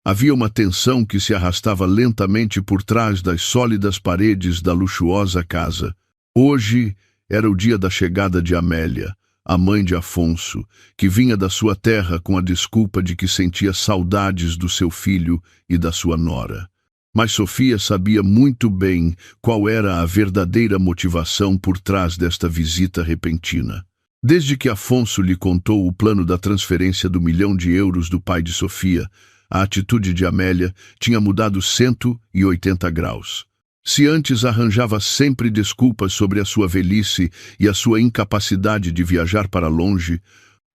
Havia uma tensão que se arrastava lentamente por trás das sólidas paredes da luxuosa casa. Hoje era o dia da chegada de Amélia, a mãe de Afonso, que vinha da sua terra com a desculpa de que sentia saudades do seu filho e da sua nora. Mas Sofia sabia muito bem qual era a verdadeira motivação por trás desta visita repentina. Desde que Afonso lhe contou o plano da transferência do €1.000.000 do pai de Sofia, a atitude de Amélia tinha mudado 180 graus. Se antes arranjava sempre desculpas sobre a sua velhice e a sua incapacidade de viajar para longe,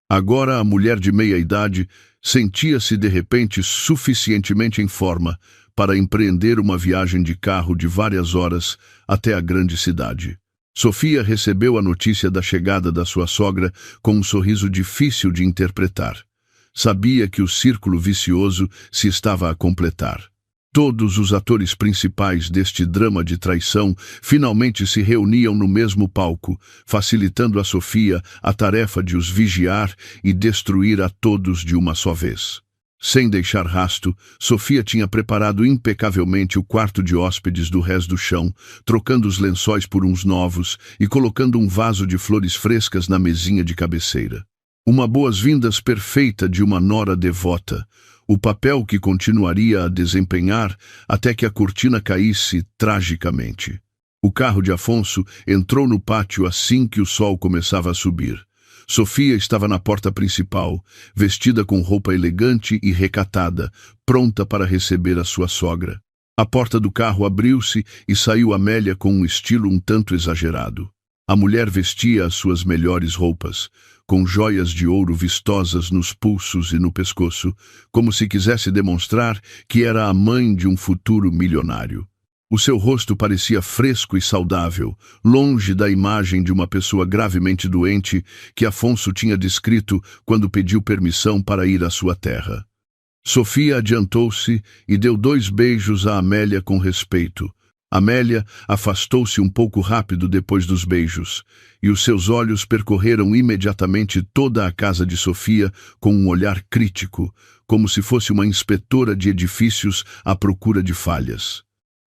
agora a mulher de meia-idade sentia-se de repente suficientemente em forma para empreender uma viagem de carro de várias horas até a grande cidade. Sofia recebeu a notícia da chegada da sua sogra com um sorriso difícil de interpretar. Sabia que o círculo vicioso se estava a completar. Todos os atores principais deste drama de traição finalmente se reuniam no mesmo palco, facilitando a Sofia a tarefa de os vigiar e destruir a todos de uma só vez. Sem deixar rasto, Sofia tinha preparado impecavelmente o quarto de hóspedes do rés do chão, trocando os lençóis por uns novos e colocando um vaso de flores frescas na mesinha de cabeceira. Uma boas-vindas perfeita de uma nora devota, o papel que continuaria a desempenhar até que a cortina caísse tragicamente. O carro de Afonso entrou no pátio assim que o sol começava a subir. Sofia estava na porta principal, vestida com roupa elegante e recatada, pronta para receber a sua sogra. A porta do carro abriu-se e saiu Amélia com um estilo um tanto exagerado. A mulher vestia as suas melhores roupas, com joias de ouro vistosas nos pulsos e no pescoço, como se quisesse demonstrar que era a mãe de um futuro milionário. O seu rosto parecia fresco e saudável, longe da imagem de uma pessoa gravemente doente que Afonso tinha descrito quando pediu permissão para ir à sua terra. Sofia adiantou-se e deu 2 beijos a Amélia com respeito. Amélia afastou-se um pouco rápido depois dos beijos, e os seus olhos percorreram imediatamente toda a casa de Sofia com um olhar crítico, como se fosse uma inspetora de edifícios à procura de falhas.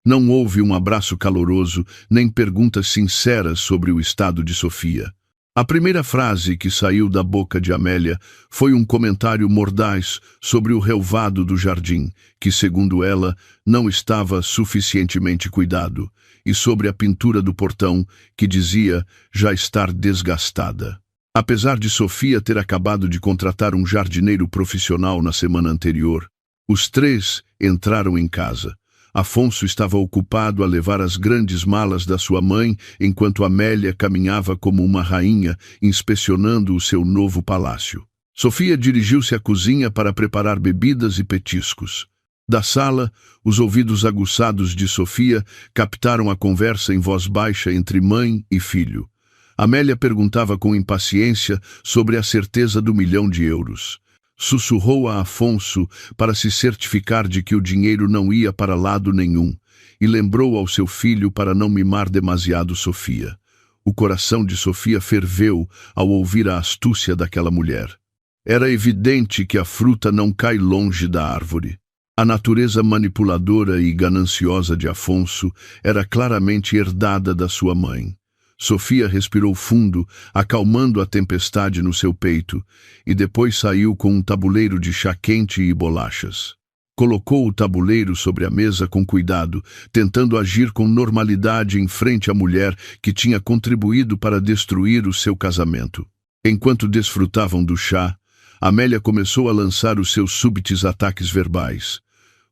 Não houve um abraço caloroso, nem perguntas sinceras sobre o estado de Sofia. A primeira frase que saiu da boca de Amélia foi um comentário mordaz sobre o relvado do jardim, que, segundo ela, não estava suficientemente cuidado, e sobre a pintura do portão, que dizia já estar desgastada. Apesar de Sofia ter acabado de contratar um jardineiro profissional na semana anterior, os 3 entraram em casa. Afonso estava ocupado a levar as grandes malas da sua mãe, enquanto Amélia caminhava como uma rainha, inspecionando o seu novo palácio. Sofia dirigiu-se à cozinha para preparar bebidas e petiscos. Da sala, os ouvidos aguçados de Sofia captaram a conversa em voz baixa entre mãe e filho. Amélia perguntava com impaciência sobre a certeza do €1.000.000. Sussurrou a Afonso para se certificar de que o dinheiro não ia para lado nenhum, e lembrou ao seu filho para não mimar demasiado Sofia. O coração de Sofia ferveu ao ouvir a astúcia daquela mulher. Era evidente que a fruta não cai longe da árvore. A natureza manipuladora e gananciosa de Afonso era claramente herdada da sua mãe. Sofia respirou fundo, acalmando a tempestade no seu peito, e depois saiu com um tabuleiro de chá quente e bolachas. Colocou o tabuleiro sobre a mesa com cuidado, tentando agir com normalidade em frente à mulher que tinha contribuído para destruir o seu casamento. Enquanto desfrutavam do chá, Amélia começou a lançar os seus súbitos ataques verbais.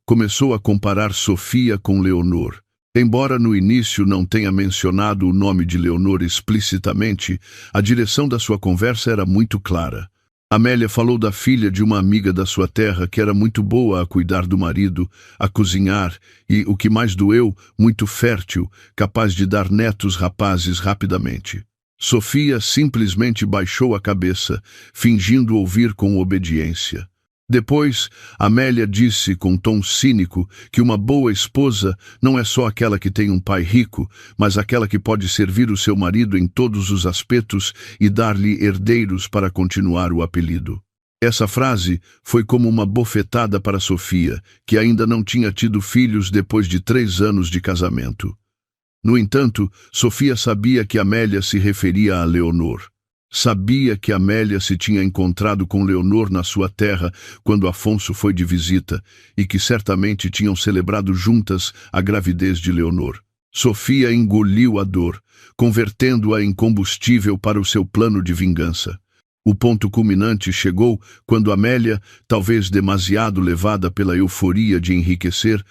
Começou a comparar Sofia com Leonor. Embora no início não tenha mencionado o nome de Leonor explicitamente, a direção da sua conversa era muito clara. Amélia falou da filha de uma amiga da sua terra que era muito boa a cuidar do marido, a cozinhar e, o que mais doeu, muito fértil, capaz de dar netos rapazes rapidamente. Sofia simplesmente baixou a cabeça, fingindo ouvir com obediência. Depois, Amélia disse com tom cínico que uma boa esposa não é só aquela que tem um pai rico, mas aquela que pode servir o seu marido em todos os aspectos e dar-lhe herdeiros para continuar o apelido. Essa frase foi como uma bofetada para Sofia, que ainda não tinha tido filhos depois de 3 anos de casamento. No entanto, Sofia sabia que Amélia se referia a Leonor. Sabia que Amélia se tinha encontrado com Leonor na sua terra quando Afonso foi de visita e que certamente tinham celebrado juntas a gravidez de Leonor. Sofia engoliu a dor, convertendo-a em combustível para o seu plano de vingança. O ponto culminante chegou quando Amélia, talvez demasiado levada pela euforia de enriquecer,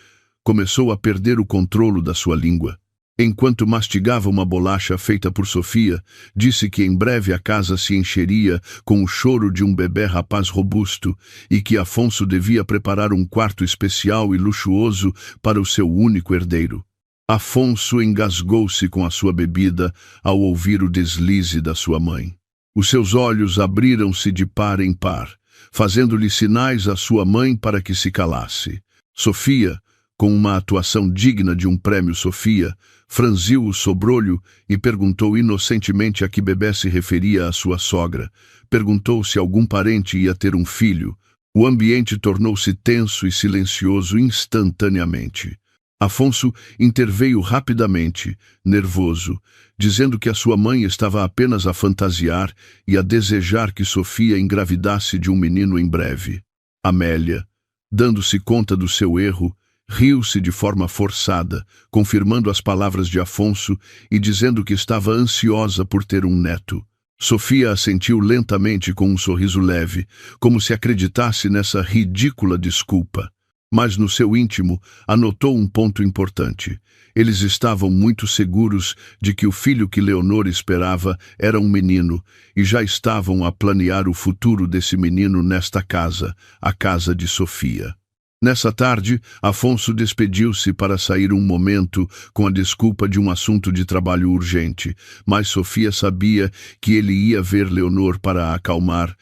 começou a perder o controle da sua língua. Enquanto mastigava uma bolacha feita por Sofia, disse que em breve a casa se encheria com o choro de um bebê rapaz robusto e que Afonso devia preparar um quarto especial e luxuoso para o seu único herdeiro. Afonso engasgou-se com a sua bebida ao ouvir o deslize da sua mãe. Os seus olhos abriram-se de par em par, fazendo-lhe sinais à sua mãe para que se calasse. Sofia, com uma atuação digna de um prêmio Sofia, franziu o sobrolho e perguntou inocentemente a que bebê se referia à sua sogra. Perguntou se algum parente ia ter um filho. O ambiente tornou-se tenso e silencioso instantaneamente. Afonso interveio rapidamente, nervoso, dizendo que a sua mãe estava apenas a fantasiar e a desejar que Sofia engravidasse de um menino em breve. Amélia, dando-se conta do seu erro, riu-se de forma forçada, confirmando as palavras de Afonso e dizendo que estava ansiosa por ter um neto. Sofia assentiu lentamente com um sorriso leve, como se acreditasse nessa ridícula desculpa. Mas no seu íntimo anotou um ponto importante. Eles estavam muito seguros de que o filho que Leonor esperava era um menino e já estavam a planear o futuro desse menino nesta casa, a casa de Sofia. Nessa tarde, Afonso despediu-se para sair um momento com a desculpa de um assunto de trabalho urgente, mas Sofia sabia que ele ia ver Leonor para a acalmar,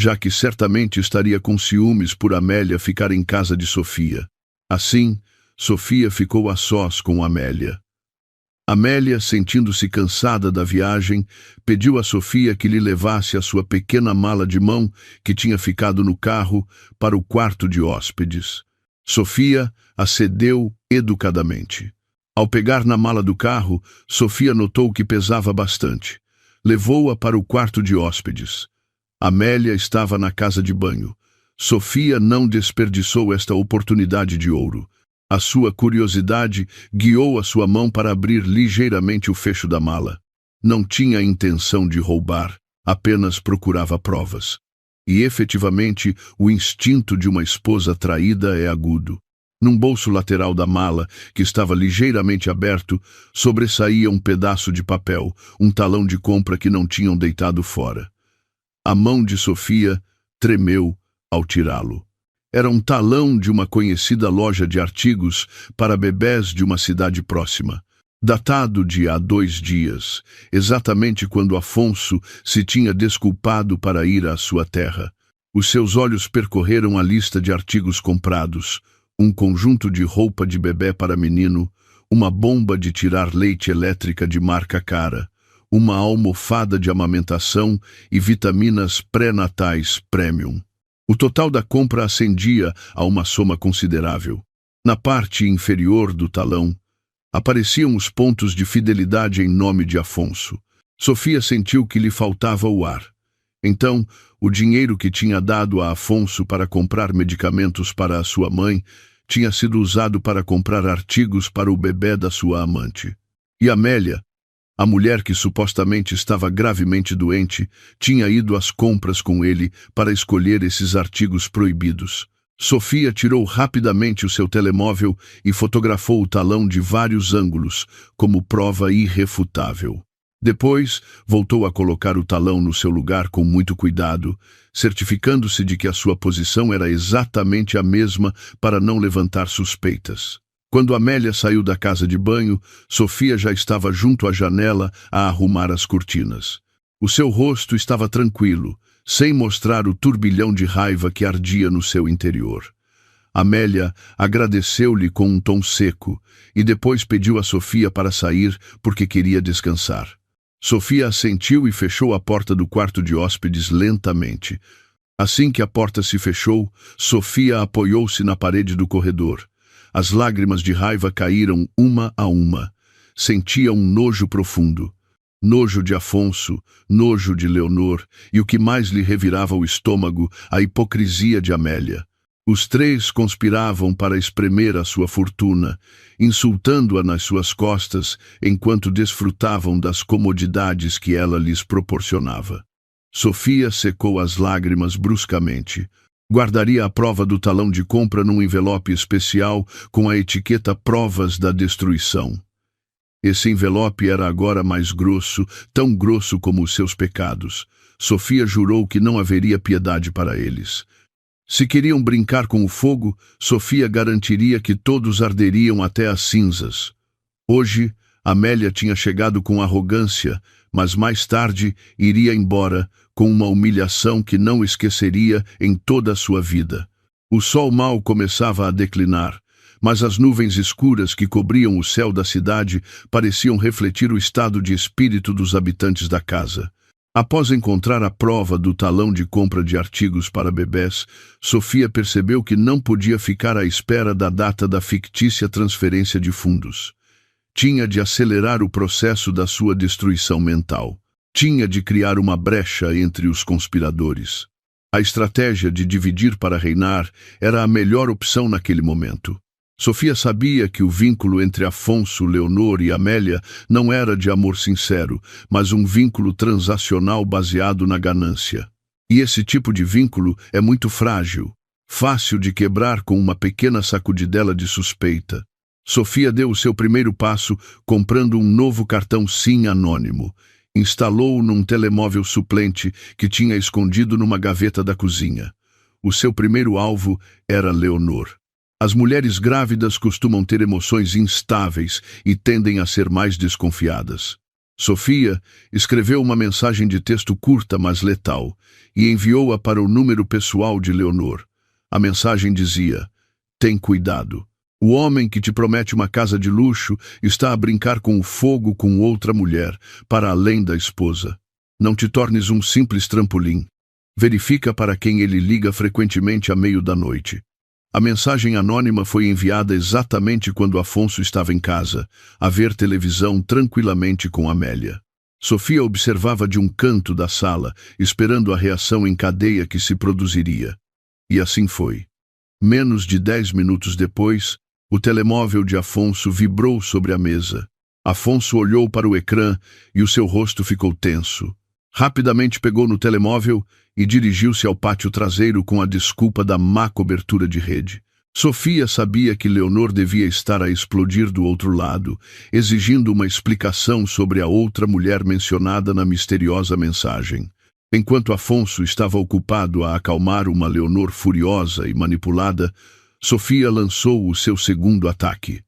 já que certamente estaria com ciúmes por Amélia ficar em casa de Sofia. Assim, Sofia ficou a sós com Amélia. Amélia, sentindo-se cansada da viagem, pediu a Sofia que lhe levasse a sua pequena mala de mão, que tinha ficado no carro, para o quarto de hóspedes. Sofia acedeu educadamente. Ao pegar na mala do carro, Sofia notou que pesava bastante. Levou-a para o quarto de hóspedes. Amélia estava na casa de banho. Sofia não desperdiçou esta oportunidade de ouro. A sua curiosidade guiou a sua mão para abrir ligeiramente o fecho da mala. Não tinha intenção de roubar, apenas procurava provas. E efetivamente, o instinto de uma esposa traída é agudo. Num bolso lateral da mala, que estava ligeiramente aberto, sobressaía um pedaço de papel, um talão de compra que não tinham deitado fora. A mão de Sofia tremeu ao tirá-lo. Era um talão de uma conhecida loja de artigos para bebés de uma cidade próxima, datado de há 2 dias, exatamente quando Afonso se tinha desculpado para ir à sua terra. Os seus olhos percorreram a lista de artigos comprados: um conjunto de roupa de bebê para menino, uma bomba de tirar leite elétrica de marca cara, uma almofada de amamentação e vitaminas pré-natais premium. O total da compra ascendia a uma soma considerável. Na parte inferior do talão, apareciam os pontos de fidelidade em nome de Afonso. Sofia sentiu que lhe faltava o ar. Então, o dinheiro que tinha dado a Afonso para comprar medicamentos para a sua mãe tinha sido usado para comprar artigos para o bebê da sua amante. E Amélia, a mulher que supostamente estava gravemente doente, tinha ido às compras com ele para escolher esses artigos proibidos. Sofia tirou rapidamente o seu telemóvel e fotografou o talão de vários ângulos, como prova irrefutável. Depois, voltou a colocar o talão no seu lugar com muito cuidado, certificando-se de que a sua posição era exatamente a mesma para não levantar suspeitas. Quando Amélia saiu da casa de banho, Sofia já estava junto à janela a arrumar as cortinas. O seu rosto estava tranquilo, sem mostrar o turbilhão de raiva que ardia no seu interior. Amélia agradeceu-lhe com um tom seco e depois pediu a Sofia para sair porque queria descansar. Sofia assentiu e fechou a porta do quarto de hóspedes lentamente. Assim que a porta se fechou, Sofia apoiou-se na parede do corredor. As lágrimas de raiva caíram uma a uma. Sentia um nojo profundo. Nojo de Afonso, nojo de Leonor, e o que mais lhe revirava o estômago, a hipocrisia de Amélia. Os três conspiravam para espremer a sua fortuna, insultando-a nas suas costas, enquanto desfrutavam das comodidades que ela lhes proporcionava. Sofia secou as lágrimas bruscamente. Guardaria a prova do talão de compra num envelope especial com a etiqueta Provas da Destruição. Esse envelope era agora mais grosso, tão grosso como os seus pecados. Sofia jurou que não haveria piedade para eles. Se queriam brincar com o fogo, Sofia garantiria que todos arderiam até as cinzas. Hoje, Amélia tinha chegado com arrogância, mas mais tarde iria embora com uma humilhação que não esqueceria em toda a sua vida. O sol mau começava a declinar, mas as nuvens escuras que cobriam o céu da cidade pareciam refletir o estado de espírito dos habitantes da casa. Após encontrar a prova do talão de compra de artigos para bebés, Sofia percebeu que não podia ficar à espera da data da fictícia transferência de fundos. Tinha de acelerar o processo da sua destruição mental. Tinha de criar uma brecha entre os conspiradores. A estratégia de dividir para reinar era a melhor opção naquele momento. Sofia sabia que o vínculo entre Afonso, Leonor e Amélia não era de amor sincero, mas um vínculo transacional baseado na ganância. E esse tipo de vínculo é muito frágil, fácil de quebrar com uma pequena sacudidela de suspeita. Sofia deu o seu primeiro passo comprando um novo cartão SIM anônimo. Instalou-o num telemóvel suplente que tinha escondido numa gaveta da cozinha. O seu primeiro alvo era Leonor. As mulheres grávidas costumam ter emoções instáveis e tendem a ser mais desconfiadas. Sofia escreveu uma mensagem de texto curta, mas letal, e enviou-a para o número pessoal de Leonor. A mensagem dizia: "Tem cuidado. O homem que te promete uma casa de luxo está a brincar com o fogo com outra mulher, para além da esposa. Não te tornes um simples trampolim. Verifica para quem ele liga frequentemente à meio da noite." A mensagem anônima foi enviada exatamente quando Afonso estava em casa, a ver televisão tranquilamente com Amélia. Sofia observava de um canto da sala, esperando a reação em cadeia que se produziria. E assim foi. Menos de 10 minutos depois, o telemóvel de Afonso vibrou sobre a mesa. Afonso olhou para o ecrã e o seu rosto ficou tenso. Rapidamente pegou no telemóvel e dirigiu-se ao pátio traseiro com a desculpa da má cobertura de rede. Sofia sabia que Leonor devia estar a explodir do outro lado, exigindo uma explicação sobre a outra mulher mencionada na misteriosa mensagem. Enquanto Afonso estava ocupado a acalmar uma Leonor furiosa e manipulada, Sofia lançou o seu segundo ataque.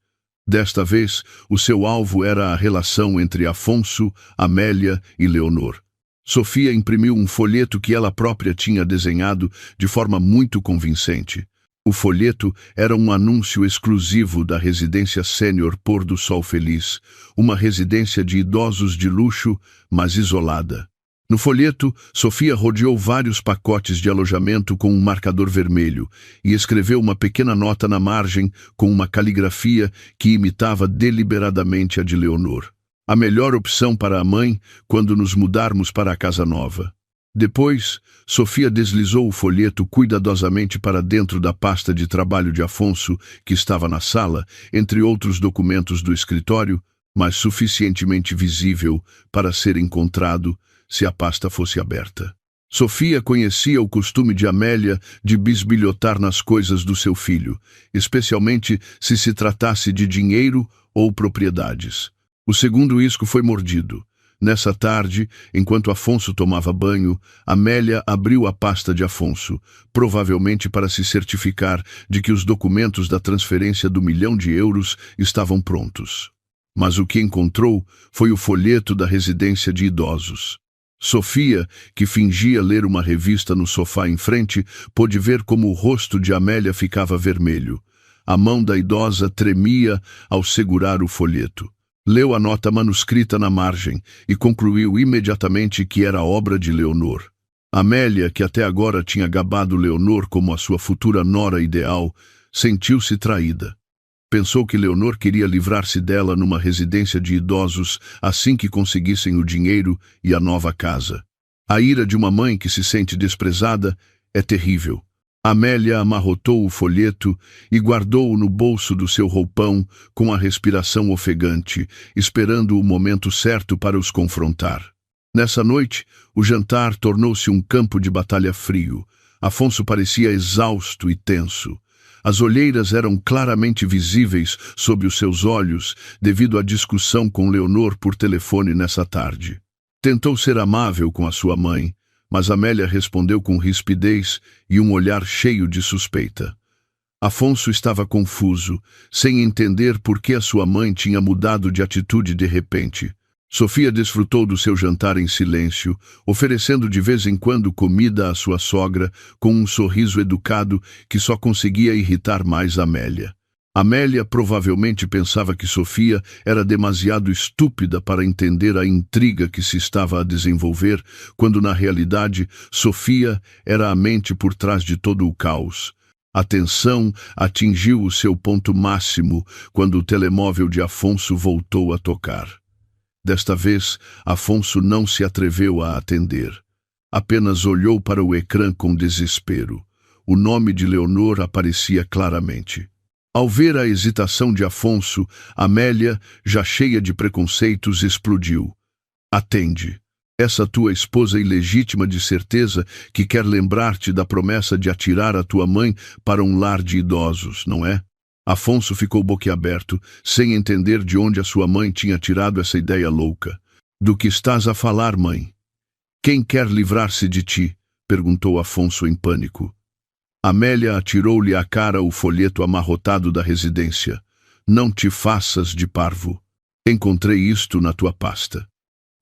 Desta vez, o seu alvo era a relação entre Afonso, Amélia e Leonor. Sofia imprimiu um folheto que ela própria tinha desenhado de forma muito convincente. O folheto era um anúncio exclusivo da residência sênior Pôr do Sol Feliz, uma residência de idosos de luxo, mas isolada. No folheto, Sofia rodeou vários pacotes de alojamento com um marcador vermelho e escreveu uma pequena nota na margem com uma caligrafia que imitava deliberadamente a de Leonor. A melhor opção para a mãe quando nos mudarmos para a casa nova. Depois, Sofia deslizou o folheto cuidadosamente para dentro da pasta de trabalho de Afonso, que estava na sala, entre outros documentos do escritório, mas suficientemente visível para ser encontrado se a pasta fosse aberta. Sofia conhecia o costume de Amélia de bisbilhotar nas coisas do seu filho, especialmente se tratasse de dinheiro ou propriedades. O segundo isco foi mordido. Nessa tarde, enquanto Afonso tomava banho, Amélia abriu a pasta de Afonso, provavelmente para se certificar de que os documentos da transferência do €1.000.000 estavam prontos. Mas o que encontrou foi o folheto da residência de idosos. Sofia, que fingia ler uma revista no sofá em frente, pôde ver como o rosto de Amélia ficava vermelho. A mão da idosa tremia ao segurar o folheto. Leu a nota manuscrita na margem e concluiu imediatamente que era obra de Leonor. Amélia, que até agora tinha gabado Leonor como a sua futura nora ideal, sentiu-se traída. Pensou que Leonor queria livrar-se dela numa residência de idosos assim que conseguissem o dinheiro e a nova casa. A ira de uma mãe que se sente desprezada é terrível. Amélia amarrotou o folheto e guardou-o no bolso do seu roupão com a respiração ofegante, esperando o momento certo para os confrontar. Nessa noite, o jantar tornou-se um campo de batalha frio. Afonso parecia exausto e tenso. As olheiras eram claramente visíveis sob os seus olhos devido à discussão com Leonor por telefone nessa tarde. Tentou ser amável com a sua mãe, mas Amélia respondeu com rispidez e um olhar cheio de suspeita. Afonso estava confuso, sem entender por que a sua mãe tinha mudado de atitude de repente. Sofia desfrutou do seu jantar em silêncio, oferecendo de vez em quando comida à sua sogra, com um sorriso educado que só conseguia irritar mais Amélia. Amélia provavelmente pensava que Sofia era demasiado estúpida para entender a intriga que se estava a desenvolver, quando na realidade Sofia era a mente por trás de todo o caos. A tensão atingiu o seu ponto máximo quando o telemóvel de Afonso voltou a tocar. Desta vez, Afonso não se atreveu a atender. Apenas olhou para o ecrã com desespero. O nome de Leonor aparecia claramente. Ao ver a hesitação de Afonso, Amélia, já cheia de preconceitos, explodiu. Atende. Essa tua esposa ilegítima de certeza que quer lembrar-te da promessa de atirar a tua mãe para um lar de idosos, não é? Afonso ficou boquiaberto, sem entender de onde a sua mãe tinha tirado essa ideia louca. Do que estás a falar, mãe? Quem quer livrar-se de ti? Perguntou Afonso em pânico. Amélia atirou-lhe à cara o folheto amarrotado da residência. Não te faças de parvo. Encontrei isto na tua pasta.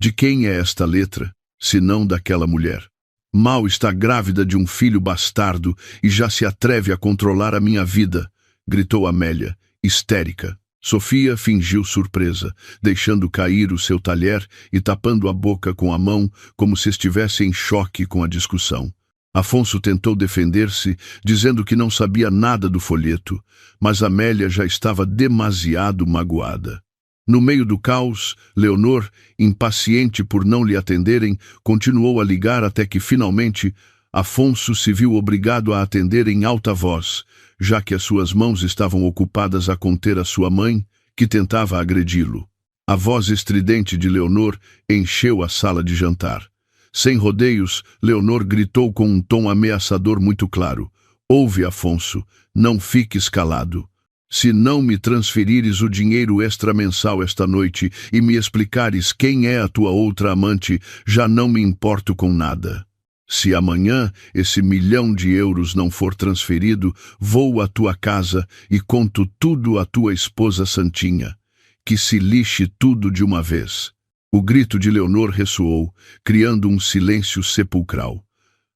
De quem é esta letra, senão daquela mulher? Mal está grávida de um filho bastardo e já se atreve a controlar a minha vida, gritou Amélia, histérica. Sofia fingiu surpresa, deixando cair o seu talher e tapando a boca com a mão, como se estivesse em choque com a discussão. Afonso tentou defender-se, dizendo que não sabia nada do folheto, mas Amélia já estava demasiado magoada. No meio do caos, Leonor, impaciente por não lhe atenderem, continuou a ligar até que, finalmente, Afonso se viu obrigado a atender em alta voz, já que as suas mãos estavam ocupadas a conter a sua mãe, que tentava agredi-lo. A voz estridente de Leonor encheu a sala de jantar. Sem rodeios, Leonor gritou com um tom ameaçador muito claro. Ouve, Afonso, não fiques calado. Se não me transferires o dinheiro extra-mensal esta noite e me explicares quem é a tua outra amante, já não me importo com nada. Se amanhã esse 1.000.000 de euros não for transferido, vou à tua casa e conto tudo à tua esposa Santinha. Que se lixe tudo de uma vez. O grito de Leonor ressoou, criando um silêncio sepulcral.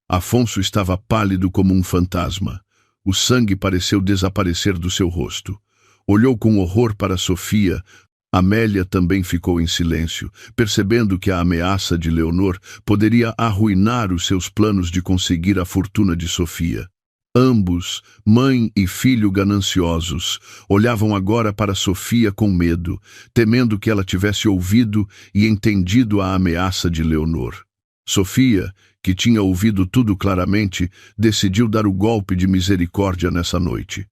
Afonso estava pálido como um fantasma. O sangue pareceu desaparecer do seu rosto. Olhou com horror para Sofia. Amélia também ficou em silêncio, percebendo que a ameaça de Leonor poderia arruinar os seus planos de conseguir a fortuna de Sofia. Ambos, mãe e filho gananciosos, olhavam agora para Sofia com medo, temendo que ela tivesse ouvido e entendido a ameaça de Leonor. Sofia, que tinha ouvido tudo claramente, decidiu dar o golpe de misericórdia nessa noite.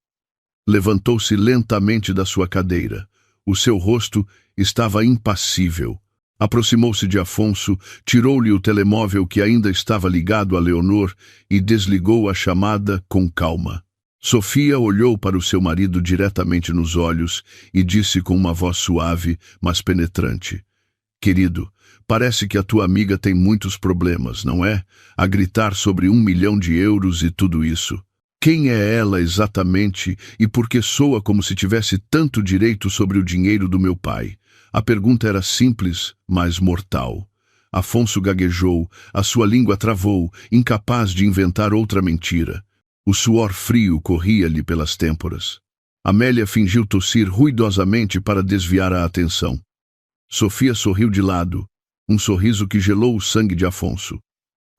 Levantou-se lentamente da sua cadeira. O seu rosto estava impassível. Aproximou-se de Afonso, tirou-lhe o telemóvel que ainda estava ligado a Leonor e desligou a chamada com calma. Sofia olhou para o seu marido diretamente nos olhos e disse com uma voz suave, mas penetrante: Querido, parece que a tua amiga tem muitos problemas, não é? A gritar sobre 1.000.000 de euros e tudo isso. Quem é ela exatamente e por que soa como se tivesse tanto direito sobre o dinheiro do meu pai? A pergunta era simples, mas mortal. Afonso gaguejou, a sua língua travou, incapaz de inventar outra mentira. O suor frio corria-lhe pelas têmporas. Amélia fingiu tossir ruidosamente para desviar a atenção. Sofia sorriu de lado, um sorriso que gelou o sangue de Afonso.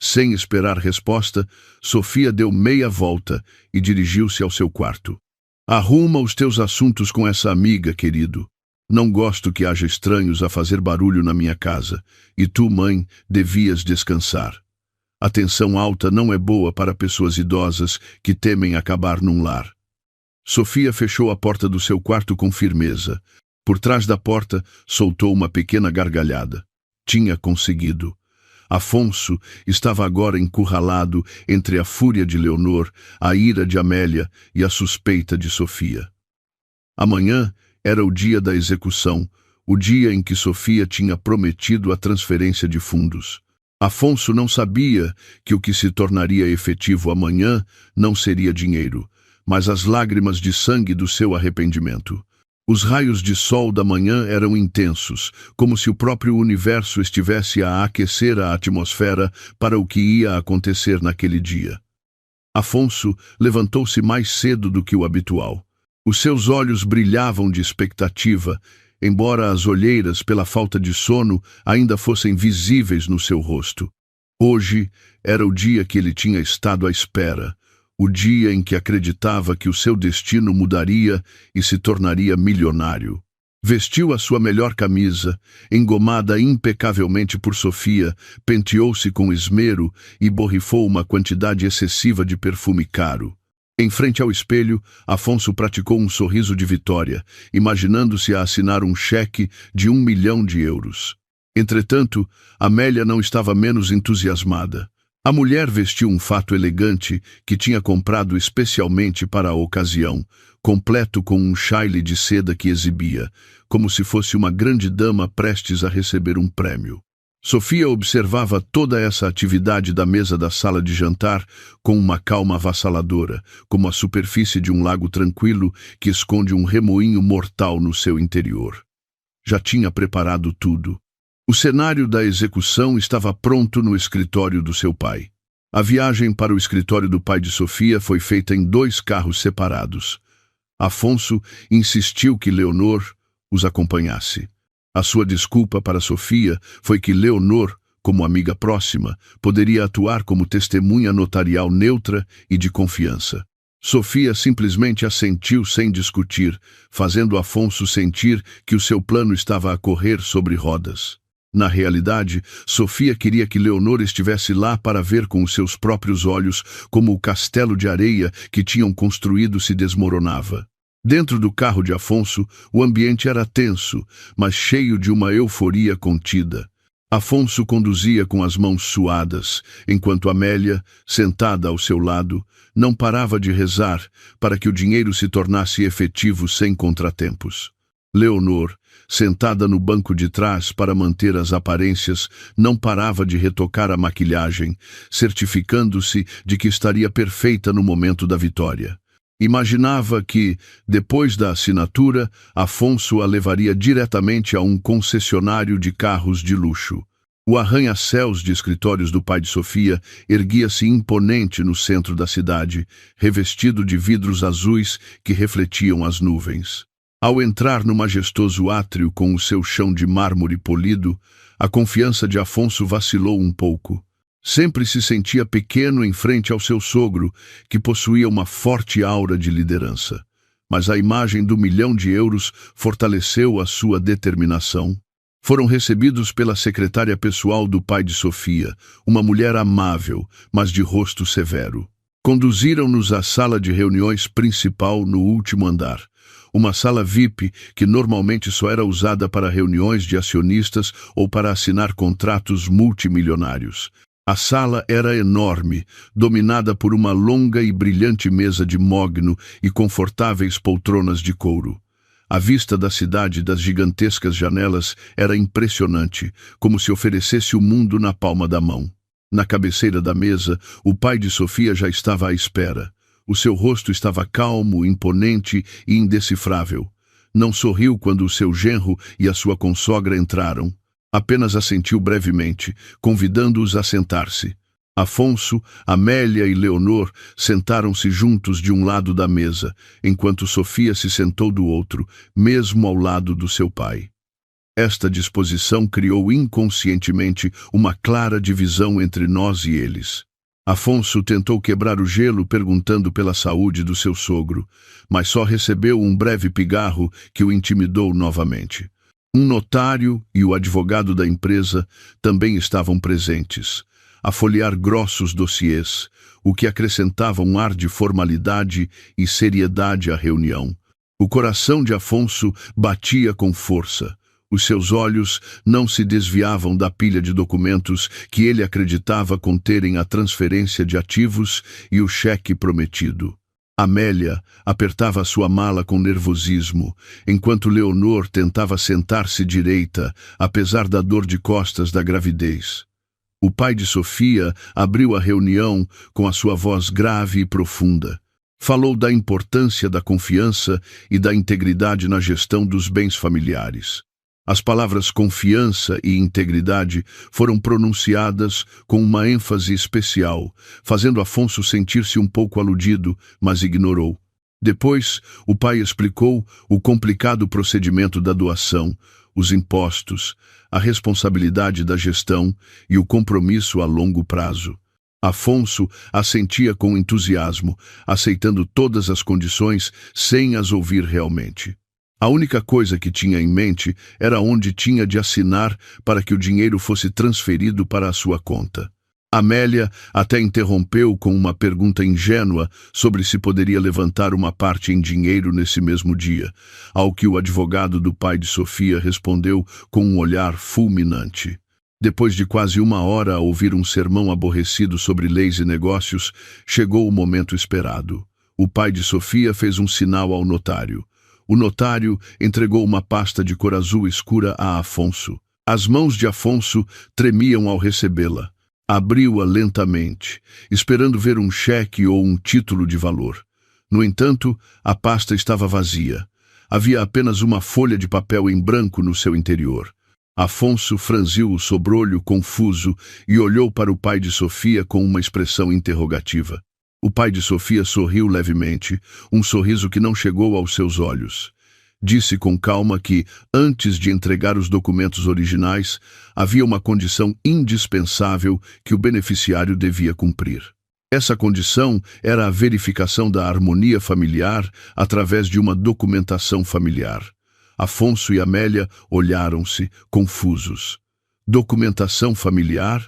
Sem esperar resposta, Sofia deu meia volta e dirigiu-se ao seu quarto. Arruma os teus assuntos com essa amiga, querido. Não gosto que haja estranhos a fazer barulho na minha casa, e tu, mãe, devias descansar. A tensão alta não é boa para pessoas idosas que temem acabar num lar. Sofia fechou a porta do seu quarto com firmeza. Por trás da porta, soltou uma pequena gargalhada. Tinha conseguido. Afonso estava agora encurralado entre a fúria de Leonor, a ira de Amélia e a suspeita de Sofia. Amanhã era o dia da execução, o dia em que Sofia tinha prometido a transferência de fundos. Afonso não sabia que o que se tornaria efetivo amanhã não seria dinheiro, mas as lágrimas de sangue do seu arrependimento. Os raios de sol da manhã eram intensos, como se o próprio universo estivesse a aquecer a atmosfera para o que ia acontecer naquele dia. Afonso levantou-se mais cedo do que o habitual. Os seus olhos brilhavam de expectativa, embora as olheiras, pela falta de sono, ainda fossem visíveis no seu rosto. Hoje era o dia que ele tinha estado à espera, o dia em que acreditava que o seu destino mudaria e se tornaria milionário. Vestiu a sua melhor camisa, engomada impecavelmente por Sofia, penteou-se com esmero e borrifou uma quantidade excessiva de perfume caro. Em frente ao espelho, Afonso praticou um sorriso de vitória, imaginando-se a assinar um cheque de 1 milhão de euros. Entretanto, Amélia não estava menos entusiasmada. A mulher vestiu um fato elegante que tinha comprado especialmente para a ocasião, completo com um chale de seda que exibia, como se fosse uma grande dama prestes a receber um prêmio. Sofia observava toda essa atividade da mesa da sala de jantar com uma calma avassaladora, como a superfície de um lago tranquilo que esconde um remoinho mortal no seu interior. Já tinha preparado tudo. O cenário da execução estava pronto no escritório do seu pai. A viagem para o escritório do pai de Sofia foi feita em 2 carros separados. Afonso insistiu que Leonor os acompanhasse. A sua desculpa para Sofia foi que Leonor, como amiga próxima, poderia atuar como testemunha notarial neutra e de confiança. Sofia simplesmente assentiu sem discutir, fazendo Afonso sentir que o seu plano estava a correr sobre rodas. Na realidade, Sofia queria que Leonor estivesse lá para ver com os seus próprios olhos como o castelo de areia que tinham construído se desmoronava. Dentro do carro de Afonso, o ambiente era tenso, mas cheio de uma euforia contida. Afonso conduzia com as mãos suadas, enquanto Amélia, sentada ao seu lado, não parava de rezar para que o dinheiro se tornasse efetivo sem contratempos. Leonor, sentada no banco de trás para manter as aparências, não parava de retocar a maquilhagem, certificando-se de que estaria perfeita no momento da vitória. Imaginava que, depois da assinatura, Afonso a levaria diretamente a um concessionário de carros de luxo. O arranha-céus de escritórios do pai de Sofia erguia-se imponente no centro da cidade, revestido de vidros azuis que refletiam as nuvens. Ao entrar no majestoso átrio com o seu chão de mármore polido, a confiança de Afonso vacilou um pouco. Sempre se sentia pequeno em frente ao seu sogro, que possuía uma forte aura de liderança. Mas a imagem do 1 milhão de euros fortaleceu a sua determinação. Foram recebidos pela secretária pessoal do pai de Sofia, uma mulher amável, mas de rosto severo. Conduziram-nos à sala de reuniões principal no último andar. Uma sala VIP que normalmente só era usada para reuniões de acionistas ou para assinar contratos multimilionários. A sala era enorme, dominada por uma longa e brilhante mesa de mogno e confortáveis poltronas de couro. A vista da cidade das gigantescas janelas era impressionante, como se oferecesse o mundo na palma da mão. Na cabeceira da mesa, o pai de Sofia já estava à espera. O seu rosto estava calmo, imponente e indecifrável. Não sorriu quando o seu genro e a sua consogra entraram. Apenas assentiu brevemente, convidando-os a sentar-se. Afonso, Amélia e Leonor sentaram-se juntos de um lado da mesa, enquanto Sofia se sentou do outro, mesmo ao lado do seu pai. Esta disposição criou inconscientemente uma clara divisão entre nós e eles. Afonso tentou quebrar o gelo perguntando pela saúde do seu sogro, mas só recebeu um breve pigarro que o intimidou novamente. Um notário e o advogado da empresa também estavam presentes. a folhear grossos dossiês, o que acrescentava um ar de formalidade e seriedade à reunião. O coração de Afonso batia com força. Os seus olhos não se desviavam da pilha de documentos que ele acreditava conterem a transferência de ativos e o cheque prometido. Amélia apertava sua mala com nervosismo, enquanto Leonor tentava sentar-se direita, apesar da dor de costas da gravidez. O pai de Sofia abriu a reunião com a sua voz grave e profunda. Falou da importância da confiança e da integridade na gestão dos bens familiares. As palavras confiança e integridade foram pronunciadas com uma ênfase especial, fazendo Afonso sentir-se um pouco aludido, mas ignorou. Depois, o pai explicou o complicado procedimento da doação, os impostos, a responsabilidade da gestão e o compromisso a longo prazo. Afonso assentia com entusiasmo, aceitando todas as condições sem as ouvir realmente. A única coisa que tinha em mente era onde tinha de assinar para que o dinheiro fosse transferido para a sua conta. Amélia até interrompeu com uma pergunta ingênua sobre se poderia levantar uma parte em dinheiro nesse mesmo dia, ao que o advogado do pai de Sofia respondeu com um olhar fulminante. Depois de quase 1 hora a ouvir um sermão aborrecido sobre leis e negócios, chegou o momento esperado. O pai de Sofia fez um sinal ao notário. O notário entregou uma pasta de cor azul escura a Afonso. As mãos de Afonso tremiam ao recebê-la. Abriu-a lentamente, esperando ver um cheque ou um título de valor. No entanto, a pasta estava vazia. Havia apenas uma folha de papel em branco no seu interior. Afonso franziu o sobrolho confuso e olhou para o pai de Sofia com uma expressão interrogativa. O pai de Sofia sorriu levemente, um sorriso que não chegou aos seus olhos. Disse com calma que, antes de entregar os documentos originais, havia uma condição indispensável que o beneficiário devia cumprir. Essa condição era a verificação da harmonia familiar através de uma documentação familiar. Afonso e Amélia olharam-se, confusos. Documentação familiar?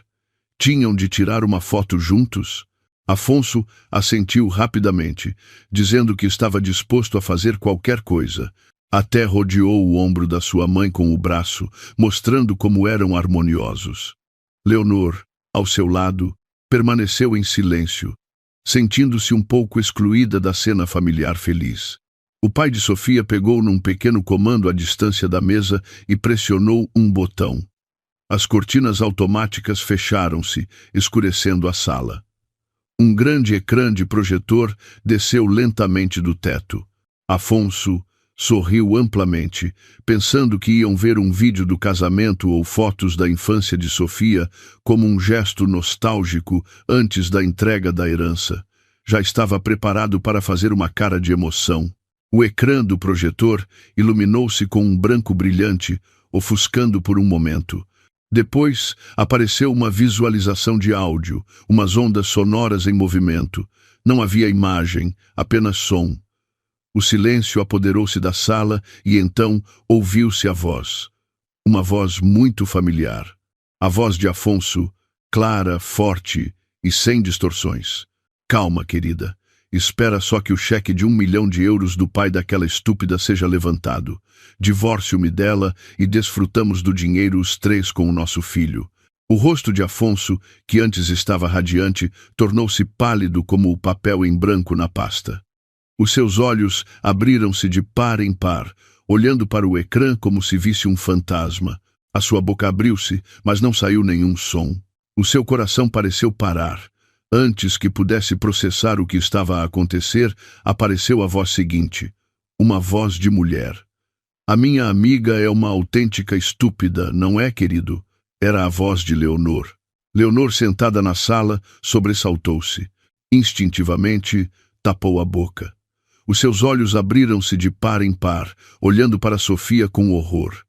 Tinham de tirar uma foto juntos? Afonso assentiu rapidamente, dizendo que estava disposto a fazer qualquer coisa. Até rodeou o ombro da sua mãe com o braço, mostrando como eram harmoniosos. Leonor, ao seu lado, permaneceu em silêncio, sentindo-se um pouco excluída da cena familiar feliz. O pai de Sofia pegou num pequeno comando à distância da mesa e pressionou um botão. As cortinas automáticas fecharam-se, escurecendo a sala. Um grande ecrã de projetor desceu lentamente do teto. Afonso sorriu amplamente, pensando que iam ver um vídeo do casamento ou fotos da infância de Sofia como um gesto nostálgico antes da entrega da herança. Já estava preparado para fazer uma cara de emoção. O ecrã do projetor iluminou-se com um branco brilhante, ofuscando por um momento. Depois, apareceu uma visualização de áudio, umas ondas sonoras em movimento. Não havia imagem, apenas som. O silêncio apoderou-se da sala e então ouviu-se a voz. Uma voz muito familiar. A voz de Afonso, clara, forte e sem distorções. Calma, querida. Espera só que o cheque de 1 milhão de euros do pai daquela estúpida seja levantado. Divórcio-me dela e desfrutamos do dinheiro os 3 com o nosso filho. O rosto de Afonso, que antes estava radiante, tornou-se pálido como o papel em branco na pasta. Os seus olhos abriram-se de par em par, olhando para o ecrã como se visse um fantasma. A sua boca abriu-se, mas não saiu nenhum som. O seu coração pareceu parar. Antes que pudesse processar o que estava a acontecer, apareceu a voz seguinte. Uma voz de mulher. A minha amiga é uma autêntica estúpida, não é, querido? Era a voz de Leonor. Leonor, sentada na sala, sobressaltou-se. Instintivamente, tapou a boca. Os seus olhos abriram-se de par em par, olhando para Sofia com horror.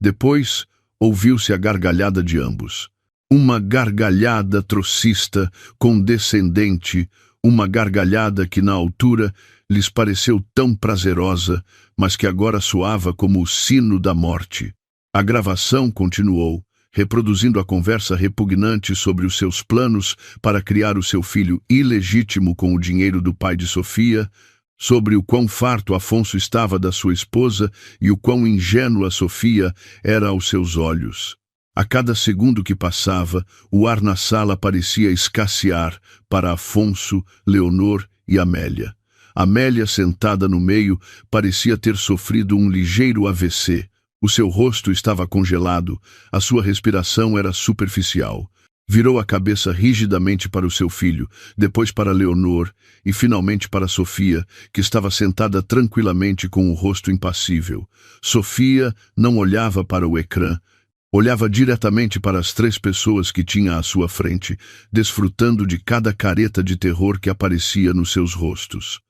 Depois, ouviu-se a gargalhada de ambos. Uma gargalhada trocista, condescendente, uma gargalhada que na altura lhes pareceu tão prazerosa, mas que agora soava como o sino da morte. A gravação continuou, reproduzindo a conversa repugnante sobre os seus planos para criar o seu filho ilegítimo com o dinheiro do pai de Sofia, sobre o quão farto Afonso estava da sua esposa e o quão ingênua Sofia era aos seus olhos. A cada segundo que passava, o ar na sala parecia escassear para Afonso, Leonor e Amélia. Amélia, sentada no meio, parecia ter sofrido um ligeiro AVC. O seu rosto estava congelado, a sua respiração era superficial. Virou a cabeça rigidamente para o seu filho, depois para Leonor e finalmente para Sofia, que estava sentada tranquilamente com o rosto impassível. Sofia não olhava para o ecrã, olhava diretamente para as 3 pessoas que tinha à sua frente, desfrutando de cada careta de terror que aparecia nos seus rostos.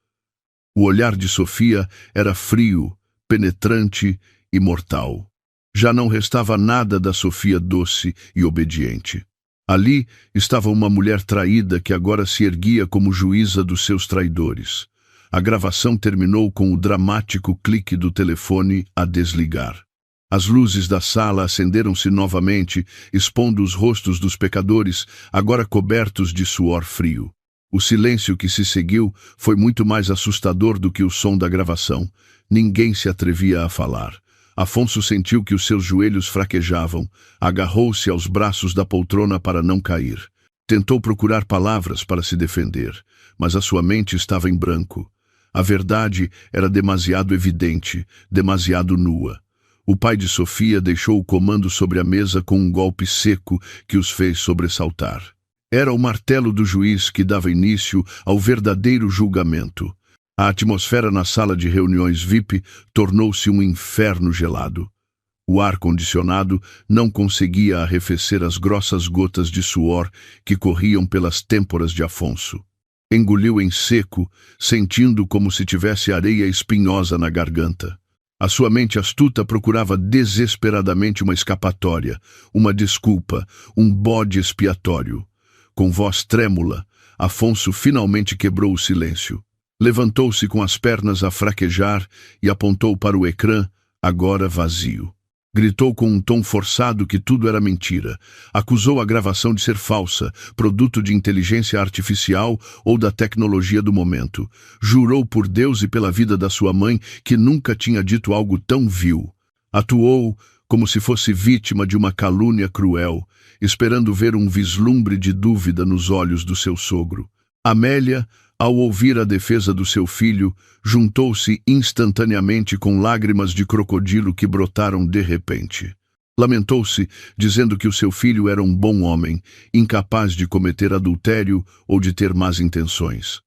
O olhar de Sofia era frio, penetrante e mortal. Já não restava nada da Sofia doce e obediente. Ali estava uma mulher traída que agora se erguia como juíza dos seus traidores. A gravação terminou com o dramático clique do telefone a desligar. As luzes da sala acenderam-se novamente, expondo os rostos dos pecadores, agora cobertos de suor frio. O silêncio que se seguiu foi muito mais assustador do que o som da gravação. Ninguém se atrevia a falar. Afonso sentiu que os seus joelhos fraquejavam, agarrou-se aos braços da poltrona para não cair. Tentou procurar palavras para se defender, mas a sua mente estava em branco. A verdade era demasiado evidente, demasiado nua. O pai de Sofia deixou o comando sobre a mesa com um golpe seco que os fez sobressaltar. Era o martelo do juiz que dava início ao verdadeiro julgamento. A atmosfera na sala de reuniões VIP tornou-se um inferno gelado. O ar-condicionado não conseguia arrefecer as grossas gotas de suor que corriam pelas têmporas de Afonso. Engoliu em seco, sentindo como se tivesse areia espinhosa na garganta. A sua mente astuta procurava desesperadamente uma escapatória, uma desculpa, um bode expiatório. Com voz trêmula, Afonso finalmente quebrou o silêncio. Levantou-se com as pernas a fraquejar e apontou para o ecrã, agora vazio. Gritou com um tom forçado que tudo era mentira. Acusou a gravação de ser falsa, produto de inteligência artificial ou da tecnologia do momento. Jurou por Deus e pela vida da sua mãe que nunca tinha dito algo tão vil. Atuou como se fosse vítima de uma calúnia cruel, esperando ver um vislumbre de dúvida nos olhos do seu sogro. Amélia, ao ouvir a defesa do seu filho, juntou-se instantaneamente com lágrimas de crocodilo que brotaram de repente. Lamentou-se, dizendo que o seu filho era um bom homem, incapaz de cometer adultério ou de ter más intenções.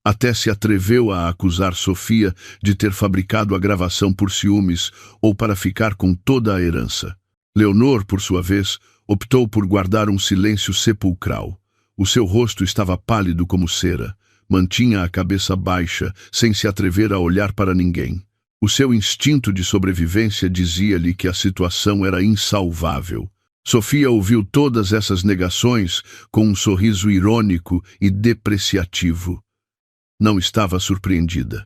Até se atreveu a acusar Sofia de ter fabricado a gravação por ciúmes ou para ficar com toda a herança. Leonor, por sua vez, optou por guardar um silêncio sepulcral. O seu rosto estava pálido como cera. Mantinha a cabeça baixa, sem se atrever a olhar para ninguém. O seu instinto de sobrevivência dizia-lhe que a situação era insalvável. Sofia ouviu todas essas negações com um sorriso irônico e depreciativo. Não estava surpreendida.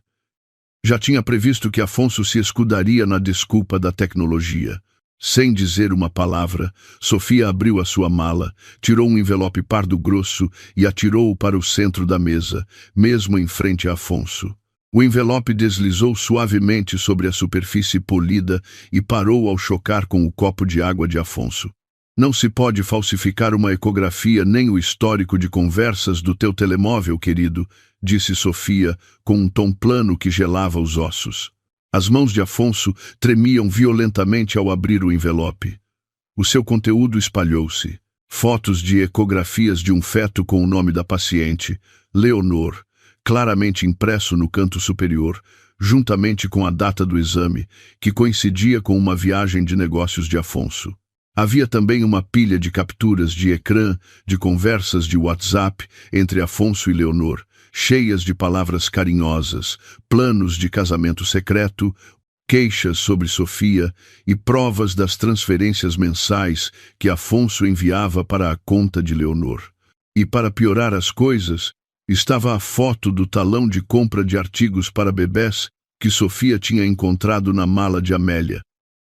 Já tinha previsto que Afonso se escudaria na desculpa da tecnologia. Sem dizer uma palavra, Sofia abriu a sua mala, tirou um envelope pardo grosso e atirou-o para o centro da mesa, mesmo em frente a Afonso. O envelope deslizou suavemente sobre a superfície polida e parou ao chocar com o copo de água de Afonso. Não se pode falsificar uma ecografia nem o histórico de conversas do teu telemóvel, querido, disse Sofia, com um tom plano que gelava os ossos. As mãos de Afonso tremiam violentamente ao abrir o envelope. O seu conteúdo espalhou-se. Fotos de ecografias de um feto com o nome da paciente, Leonor, claramente impresso no canto superior, juntamente com a data do exame, que coincidia com uma viagem de negócios de Afonso. Havia também uma pilha de capturas de ecrã de conversas de WhatsApp entre Afonso e Leonor, cheias de palavras carinhosas, planos de casamento secreto, queixas sobre Sofia e provas das transferências mensais que Afonso enviava para a conta de Leonor. E para piorar as coisas, estava a foto do talão de compra de artigos para bebés que Sofia tinha encontrado na mala de Amélia.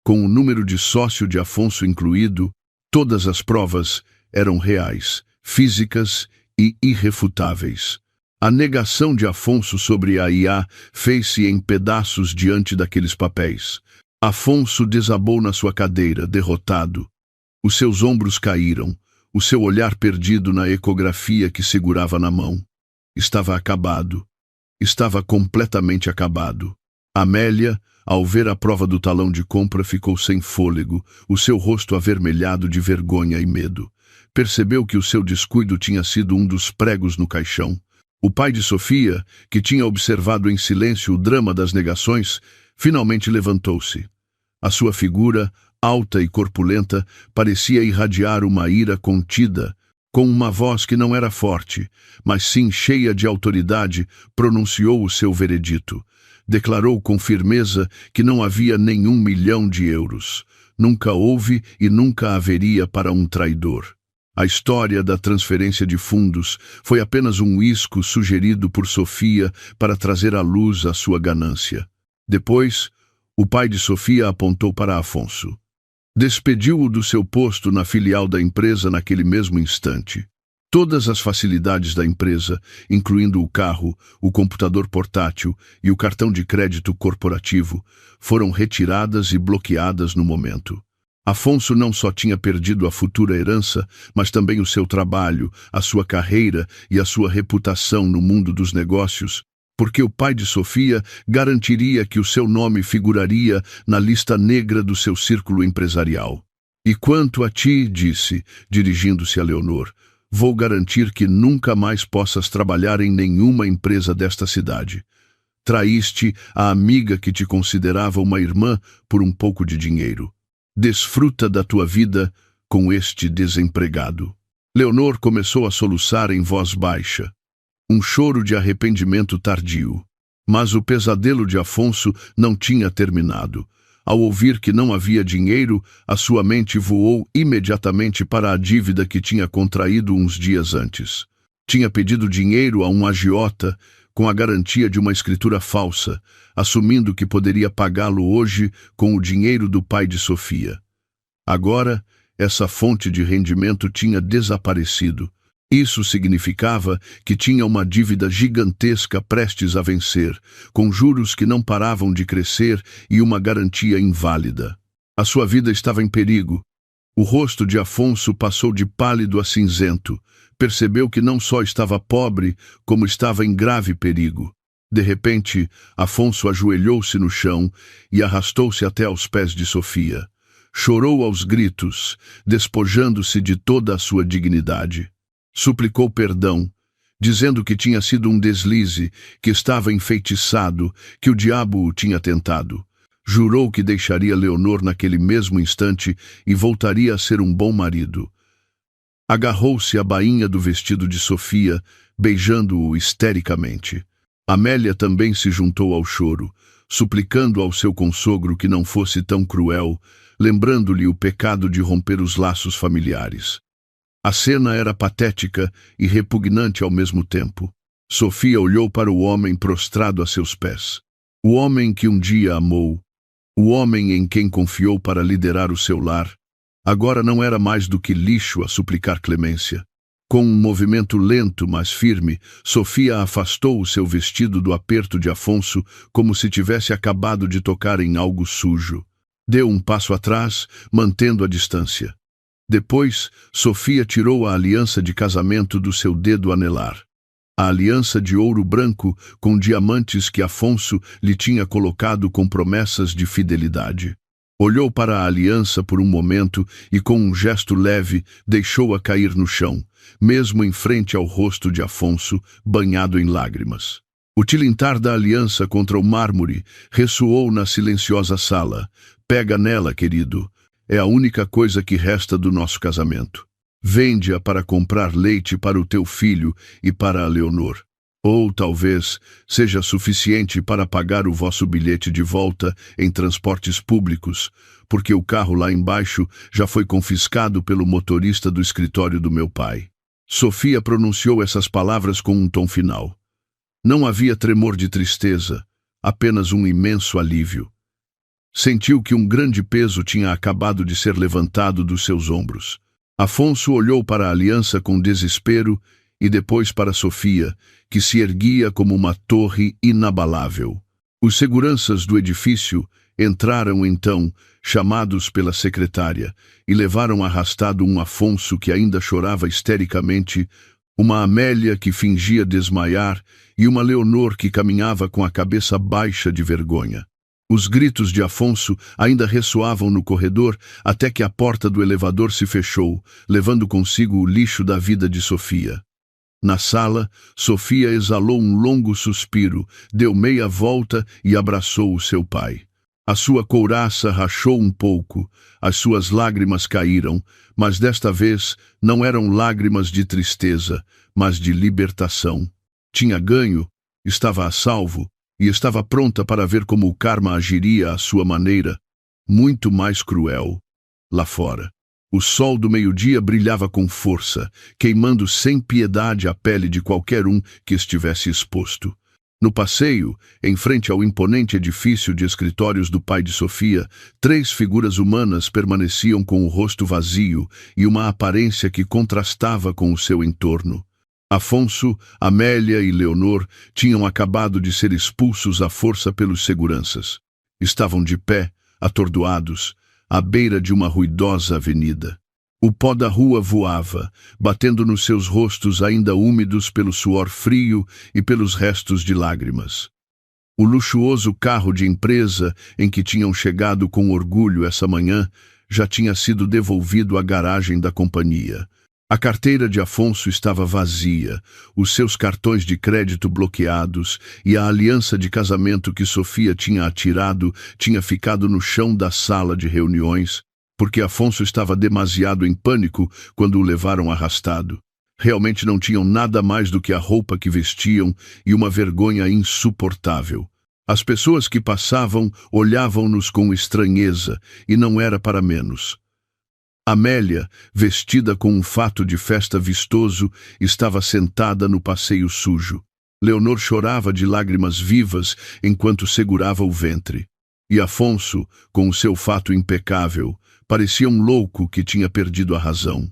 Com o número de sócio de Afonso incluído, Todas as provas eram reais, físicas e irrefutáveis. A negação de Afonso sobre a IA fez-se em pedaços diante daqueles papéis. Afonso desabou na sua cadeira, derrotado. Os seus ombros caíram, o seu olhar perdido na ecografia que segurava na mão. Estava acabado. Estava completamente acabado. Amélia, ao ver a prova do talão de compra, ficou sem fôlego, o seu rosto avermelhado de vergonha e medo. Percebeu que o seu descuido tinha sido um dos pregos no caixão. O pai de Sofia, que tinha observado em silêncio o drama das negações, finalmente levantou-se. A sua figura, alta e corpulenta, parecia irradiar uma ira contida. Com uma voz que não era forte, mas sim cheia de autoridade, pronunciou o seu veredito. Declarou com firmeza que não havia nenhum milhão de euros. Nunca houve e nunca haveria para um traidor. A história da transferência de fundos foi apenas um isco sugerido por Sofia para trazer à luz a sua ganância. Depois, o pai de Sofia apontou para Afonso. Despediu-o do seu posto na filial da empresa naquele mesmo instante. Todas as facilidades da empresa, incluindo o carro, o computador portátil e o cartão de crédito corporativo, foram retiradas e bloqueadas no momento. Afonso não só tinha perdido a futura herança, mas também o seu trabalho, a sua carreira e a sua reputação no mundo dos negócios, porque o pai de Sofia garantiria que o seu nome figuraria na lista negra do seu círculo empresarial. E quanto a ti, disse, dirigindo-se a Leonor, vou garantir que nunca mais possas trabalhar em nenhuma empresa desta cidade. Traíste a amiga que te considerava uma irmã por um pouco de dinheiro. Desfruta da tua vida com este desempregado. Leonor começou a soluçar em voz baixa. Um choro de arrependimento tardio. Mas o pesadelo de Afonso não tinha terminado. Ao ouvir que não havia dinheiro, a sua mente voou imediatamente para a dívida que tinha contraído uns dias antes. Tinha pedido dinheiro a um agiota com a garantia de uma escritura falsa, assumindo que poderia pagá-lo hoje com o dinheiro do pai de Sofia. Agora, essa fonte de rendimento tinha desaparecido. Isso significava que tinha uma dívida gigantesca prestes a vencer, com juros que não paravam de crescer e uma garantia inválida. A sua vida estava em perigo. O rosto de Afonso passou de pálido a cinzento. Percebeu que não só estava pobre, como estava em grave perigo. De repente, Afonso ajoelhou-se no chão e arrastou-se até aos pés de Sofia. Chorou aos gritos, despojando-se de toda a sua dignidade. Suplicou perdão, dizendo que tinha sido um deslize, que estava enfeitiçado, que o diabo o tinha tentado. Jurou que deixaria Leonor naquele mesmo instante e voltaria a ser um bom marido. Agarrou-se à bainha do vestido de Sofia, beijando-o histericamente. Amélia também se juntou ao choro, suplicando ao seu consogro que não fosse tão cruel, lembrando-lhe o pecado de romper os laços familiares. A cena era patética e repugnante ao mesmo tempo. Sofia olhou para o homem prostrado a seus pés. O homem que um dia amou, o homem em quem confiou para liderar o seu lar, agora não era mais do que lixo a suplicar clemência. Com um movimento lento, mas firme, Sofia afastou o seu vestido do aperto de Afonso como se tivesse acabado de tocar em algo sujo. Deu um passo atrás, mantendo a distância. Depois, Sofia tirou a aliança de casamento do seu dedo anelar. A aliança de ouro branco com diamantes que Afonso lhe tinha colocado com promessas de fidelidade. Olhou para a aliança por um momento e, com um gesto leve, deixou-a cair no chão, mesmo em frente ao rosto de Afonso, banhado em lágrimas. O tilintar da aliança contra o mármore ressoou na silenciosa sala. Pega nela, querido. É a única coisa que resta do nosso casamento. Vende-a para comprar leite para o teu filho e para a Leonor. Ou, talvez, seja suficiente para pagar o vosso bilhete de volta em transportes públicos, porque o carro lá embaixo já foi confiscado pelo motorista do escritório do meu pai. Sofia pronunciou essas palavras com um tom final. Não havia tremor de tristeza, apenas um imenso alívio. Sentiu que um grande peso tinha acabado de ser levantado dos seus ombros. Afonso olhou para a aliança com desespero e depois para Sofia, que se erguia como uma torre inabalável. Os seguranças do edifício entraram então, chamados pela secretária, e levaram arrastado um Afonso que ainda chorava histericamente, uma Amélia que fingia desmaiar e uma Leonor que caminhava com a cabeça baixa de vergonha. Os gritos de Afonso ainda ressoavam no corredor até que a porta do elevador se fechou, levando consigo o lixo da vida de Sofia. Na sala, Sofia exalou um longo suspiro, deu meia volta e abraçou o seu pai. A sua couraça rachou um pouco, as suas lágrimas caíram, mas desta vez não eram lágrimas de tristeza, mas de libertação. Tinha ganho, estava a salvo, e estava pronta para ver como o karma agiria à sua maneira, muito mais cruel. Lá fora, o sol do meio-dia brilhava com força, queimando sem piedade a pele de qualquer um que estivesse exposto. No passeio, em frente ao imponente edifício de escritórios do pai de Sofia, 3 figuras humanas permaneciam com o rosto vazio e uma aparência que contrastava com o seu entorno. Afonso, Amélia e Leonor tinham acabado de ser expulsos à força pelos seguranças. Estavam de pé, atordoados, à beira de uma ruidosa avenida. O pó da rua voava, batendo nos seus rostos ainda úmidos pelo suor frio e pelos restos de lágrimas. O luxuoso carro de empresa em que tinham chegado com orgulho essa manhã já tinha sido devolvido à garagem da companhia. A carteira de Afonso estava vazia, os seus cartões de crédito bloqueados e a aliança de casamento que Sofia tinha atirado tinha ficado no chão da sala de reuniões, porque Afonso estava demasiado em pânico quando o levaram arrastado. Realmente não tinham nada mais do que a roupa que vestiam e uma vergonha insuportável. As pessoas que passavam olhavam-nos com estranheza, e não era para menos. Amélia, vestida com um fato de festa vistoso, estava sentada no passeio sujo. Leonor chorava de lágrimas vivas enquanto segurava o ventre. E Afonso, com o seu fato impecável, parecia um louco que tinha perdido a razão.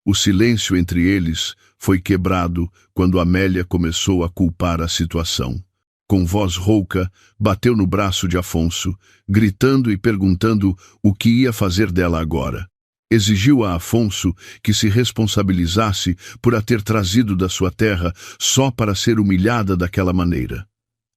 O silêncio entre eles foi quebrado quando Amélia começou a culpar a situação. Com voz rouca, bateu no braço de Afonso, gritando e perguntando o que ia fazer dela agora. Exigiu a Afonso que se responsabilizasse por a ter trazido da sua terra só para ser humilhada daquela maneira.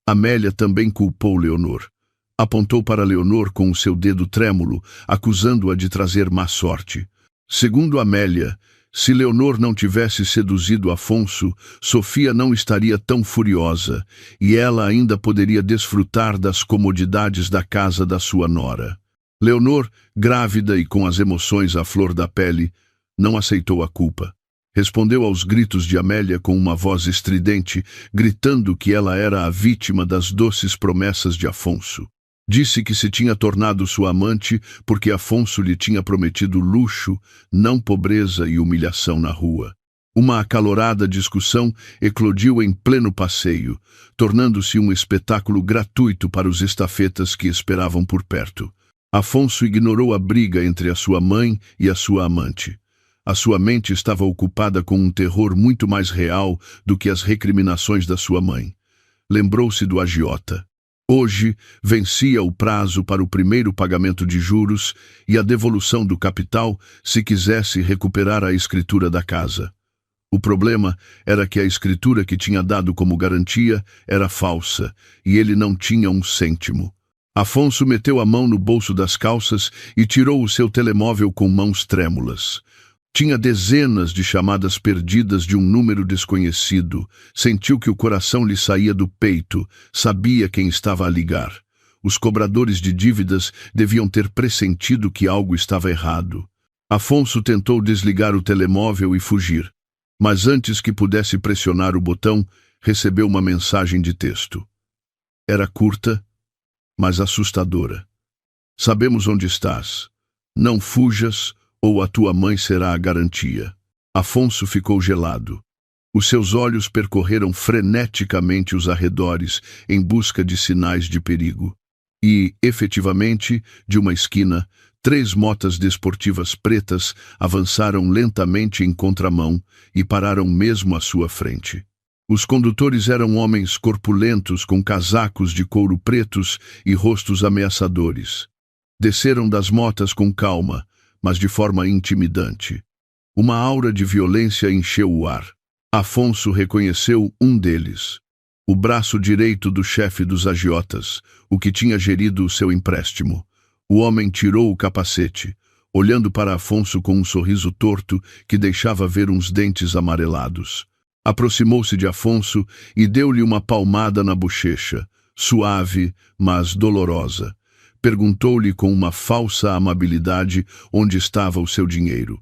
Amélia também culpou Leonor. Apontou para Leonor com o seu dedo trêmulo, acusando-a de trazer má sorte. Segundo Amélia, se Leonor não tivesse seduzido Afonso, Sofia não estaria tão furiosa, e ela ainda poderia desfrutar das comodidades da casa da sua nora. Leonor, grávida e com as emoções à flor da pele, não aceitou a culpa. Respondeu aos gritos de Amélia com uma voz estridente, gritando que ela era a vítima das doces promessas de Afonso. Disse que se tinha tornado sua amante porque Afonso lhe tinha prometido luxo, não pobreza e humilhação na rua. Uma acalorada discussão eclodiu em pleno passeio, tornando-se um espetáculo gratuito para os estafetas que esperavam por perto. Afonso ignorou a briga entre a sua mãe e a sua amante. A sua mente estava ocupada com um terror muito mais real do que as recriminações da sua mãe. Lembrou-se do agiota. Hoje vencia o prazo para o primeiro pagamento de juros e a devolução do capital se quisesse recuperar a escritura da casa. O problema era que a escritura que tinha dado como garantia era falsa e ele não tinha um cêntimo. Afonso meteu a mão no bolso das calças e tirou o seu telemóvel com mãos trêmulas. Tinha dezenas de chamadas perdidas de um número desconhecido. Sentiu que o coração lhe saía do peito. Sabia quem estava a ligar. Os cobradores de dívidas deviam ter pressentido que algo estava errado. Afonso tentou desligar o telemóvel e fugir. Mas antes que pudesse pressionar o botão, recebeu uma mensagem de texto. Era curta, mas assustadora. Sabemos onde estás. Não fujas, ou a tua mãe será a garantia. Afonso ficou gelado. Os seus olhos percorreram freneticamente os arredores em busca de sinais de perigo. E, efetivamente, de uma esquina, 3 motas desportivas pretas avançaram lentamente em contramão e pararam mesmo à sua frente. Os condutores eram homens corpulentos com casacos de couro pretos e rostos ameaçadores. Desceram das motas com calma, mas de forma intimidante. Uma aura de violência encheu o ar. Afonso reconheceu um deles, o braço direito do chefe dos agiotas, o que tinha gerido o seu empréstimo. O homem tirou o capacete, olhando para Afonso com um sorriso torto que deixava ver uns dentes amarelados. Aproximou-se de Afonso e deu-lhe uma palmada na bochecha, suave, mas dolorosa. Perguntou-lhe com uma falsa amabilidade onde estava o seu dinheiro.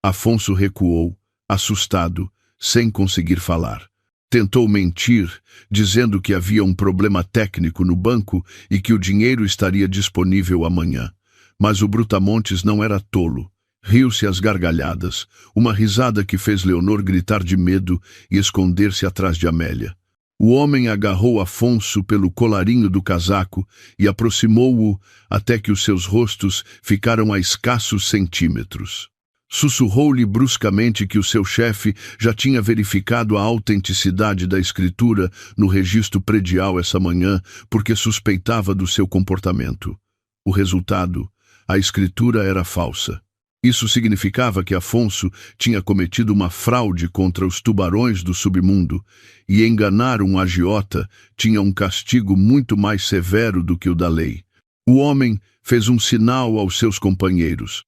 Afonso recuou, assustado, sem conseguir falar. Tentou mentir, dizendo que havia um problema técnico no banco e que o dinheiro estaria disponível amanhã. Mas o Brutamontes não era tolo. Riu-se às gargalhadas, uma risada que fez Leonor gritar de medo e esconder-se atrás de Amélia. O homem agarrou Afonso pelo colarinho do casaco e aproximou-o até que os seus rostos ficaram a escassos centímetros. Sussurrou-lhe bruscamente que o seu chefe já tinha verificado a autenticidade da escritura no registro predial essa manhã porque suspeitava do seu comportamento. O resultado, a escritura era falsa. Isso significava que Afonso tinha cometido uma fraude contra os tubarões do submundo, e enganar um agiota tinha um castigo muito mais severo do que o da lei. O homem fez um sinal aos seus companheiros.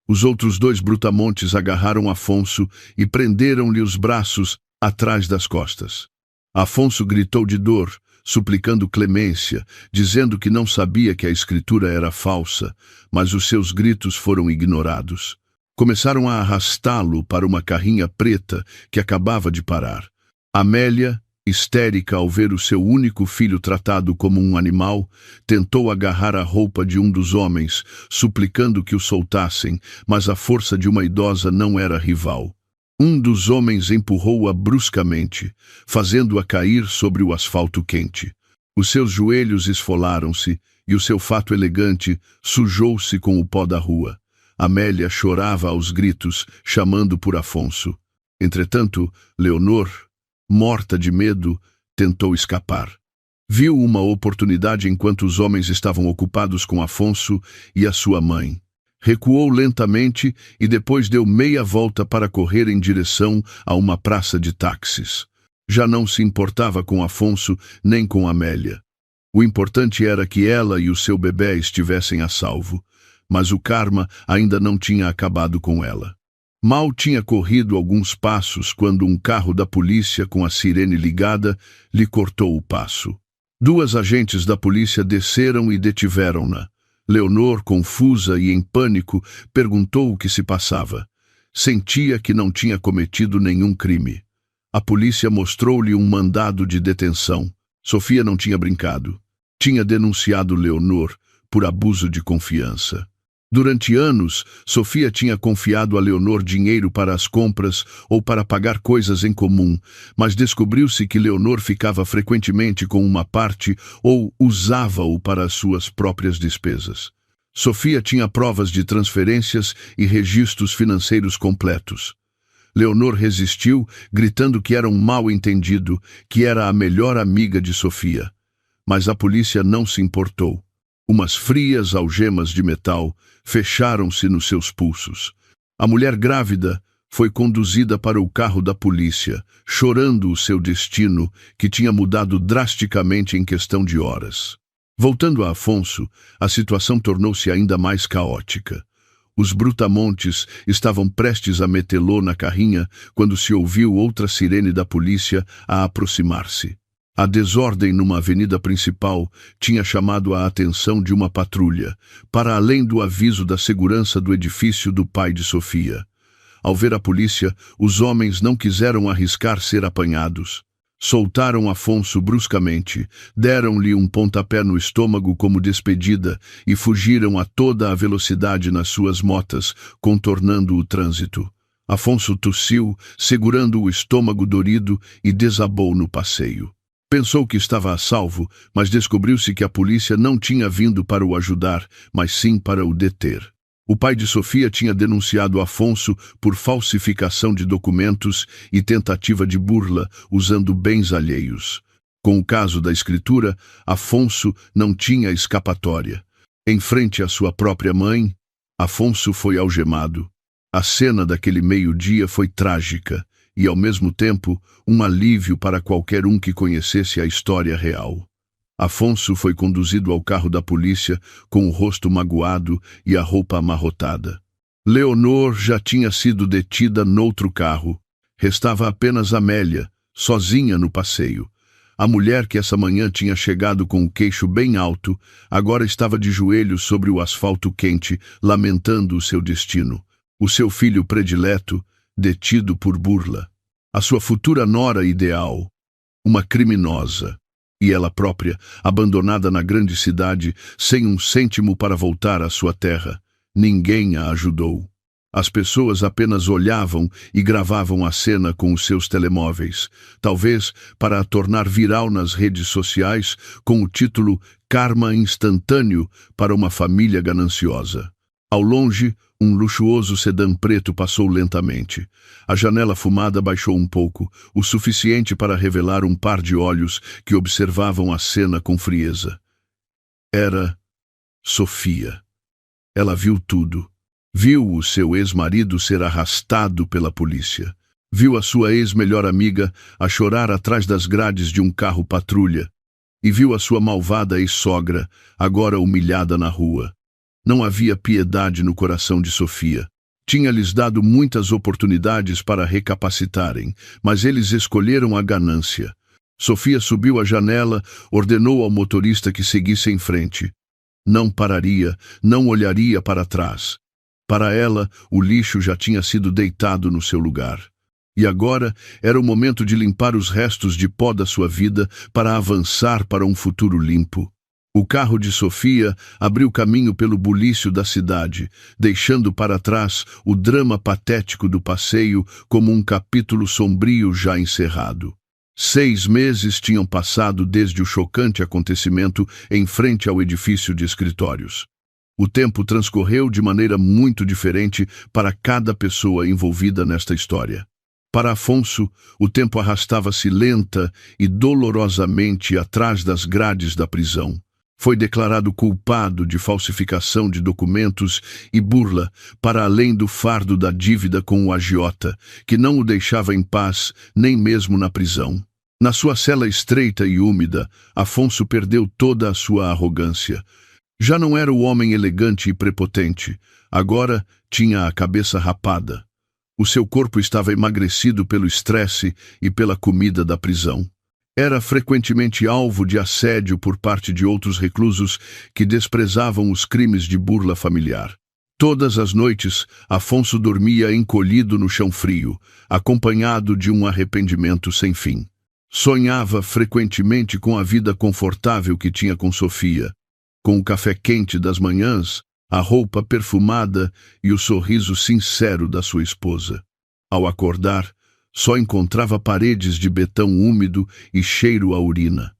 Os outros 2 brutamontes agarraram Afonso e prenderam-lhe os braços atrás das costas. Afonso gritou de dor, suplicando clemência, dizendo que não sabia que a escritura era falsa, mas os seus gritos foram ignorados. Começaram a arrastá-lo para uma carrinha preta que acabava de parar. Amélia, histérica ao ver o seu único filho tratado como um animal, tentou agarrar a roupa de um dos homens, suplicando que o soltassem, mas a força de uma idosa não era rival. Um dos homens empurrou-a bruscamente, fazendo-a cair sobre o asfalto quente. Os seus joelhos esfolaram-se e o seu fato elegante sujou-se com o pó da rua. Amélia chorava aos gritos, chamando por Afonso. Entretanto, Leonor, morta de medo, tentou escapar. Viu uma oportunidade enquanto os homens estavam ocupados com Afonso e a sua mãe. Recuou lentamente e depois deu meia volta para correr em direção a uma praça de táxis. Já não se importava com Afonso nem com Amélia. O importante era que ela e o seu bebê estivessem a salvo, mas o karma ainda não tinha acabado com ela. Mal tinha corrido alguns passos quando um carro da polícia com a sirene ligada lhe cortou o passo. 2 agentes da polícia desceram e detiveram-na. Leonor, confusa e em pânico, perguntou o que se passava. Sentia que não tinha cometido nenhum crime. A polícia mostrou-lhe um mandado de detenção. Sofia não tinha brincado. Tinha denunciado Leonor por abuso de confiança. Durante anos, Sofia tinha confiado a Leonor dinheiro para as compras ou para pagar coisas em comum, mas descobriu-se que Leonor ficava frequentemente com uma parte ou usava-o para as suas próprias despesas. Sofia tinha provas de transferências e registros financeiros completos. Leonor resistiu, gritando que era um mal-entendido, que era a melhor amiga de Sofia. Mas a polícia não se importou. Umas frias algemas de metal fecharam-se nos seus pulsos. A mulher grávida foi conduzida para o carro da polícia, chorando o seu destino, que tinha mudado drasticamente em questão de horas. Voltando a Afonso, a situação tornou-se ainda mais caótica. Os brutamontes estavam prestes a metê-lo na carrinha quando se ouviu outra sirene da polícia a aproximar-se. A desordem numa avenida principal tinha chamado a atenção de uma patrulha, para além do aviso da segurança do edifício do pai de Sofia. Ao ver a polícia, os homens não quiseram arriscar ser apanhados. Soltaram Afonso bruscamente, deram-lhe um pontapé no estômago como despedida e fugiram a toda a velocidade nas suas motas, contornando o trânsito. Afonso tossiu, segurando o estômago dorido, e desabou no passeio. Pensou que estava a salvo, mas descobriu-se que a polícia não tinha vindo para o ajudar, mas sim para o deter. O pai de Sofia tinha denunciado Afonso por falsificação de documentos e tentativa de burla usando bens alheios. Com o caso da escritura, Afonso não tinha escapatória. Em frente à sua própria mãe, Afonso foi algemado. A cena daquele meio-dia foi trágica e, ao mesmo tempo, um alívio para qualquer um que conhecesse a história real. Afonso foi conduzido ao carro da polícia com o rosto magoado e a roupa amarrotada. Leonor já tinha sido detida noutro carro. Restava apenas Amélia, sozinha no passeio. A mulher que essa manhã tinha chegado com o queixo bem alto, agora estava de joelhos sobre o asfalto quente, lamentando o seu destino. O seu filho predileto, detido por burla. A sua futura nora ideal, uma criminosa. E ela própria, abandonada na grande cidade, sem um cêntimo para voltar à sua terra. Ninguém a ajudou. As pessoas apenas olhavam e gravavam a cena com os seus telemóveis, talvez para a tornar viral nas redes sociais com o título Karma Instantâneo para uma família gananciosa. Ao longe, um luxuoso sedã preto passou lentamente. A janela fumada baixou um pouco, o suficiente para revelar um par de olhos que observavam a cena com frieza. Era Sofia. Ela viu tudo. Viu o seu ex-marido ser arrastado pela polícia. Viu a sua ex-melhor amiga a chorar atrás das grades de um carro patrulha. E viu a sua malvada ex-sogra, agora humilhada na rua. Não havia piedade no coração de Sofia. Tinha-lhes dado muitas oportunidades para recapacitarem, mas eles escolheram a ganância. Sofia subiu a janela, ordenou ao motorista que seguisse em frente. Não pararia, não olharia para trás. Para ela, o lixo já tinha sido deitado no seu lugar. E agora era o momento de limpar os restos de pó da sua vida para avançar para um futuro limpo. O carro de Sofia abriu caminho pelo bulício da cidade, deixando para trás o drama patético do passeio como um capítulo sombrio já encerrado. 6 meses tinham passado desde o chocante acontecimento em frente ao edifício de escritórios. O tempo transcorreu de maneira muito diferente para cada pessoa envolvida nesta história. Para Afonso, o tempo arrastava-se lenta e dolorosamente atrás das grades da prisão. Foi declarado culpado de falsificação de documentos e burla para além do fardo da dívida com o agiota, que não o deixava em paz nem mesmo na prisão. Na sua cela estreita e úmida, Afonso perdeu toda a sua arrogância. Já não era o homem elegante e prepotente, agora tinha a cabeça rapada. O seu corpo estava emagrecido pelo estresse e pela comida da prisão. Era frequentemente alvo de assédio por parte de outros reclusos que desprezavam os crimes de burla familiar. Todas as noites, Afonso dormia encolhido no chão frio, acompanhado de um arrependimento sem fim. Sonhava frequentemente com a vida confortável que tinha com Sofia, com o café quente das manhãs, a roupa perfumada e o sorriso sincero da sua esposa. Ao acordar, só encontrava paredes de betão úmido e cheiro a urina.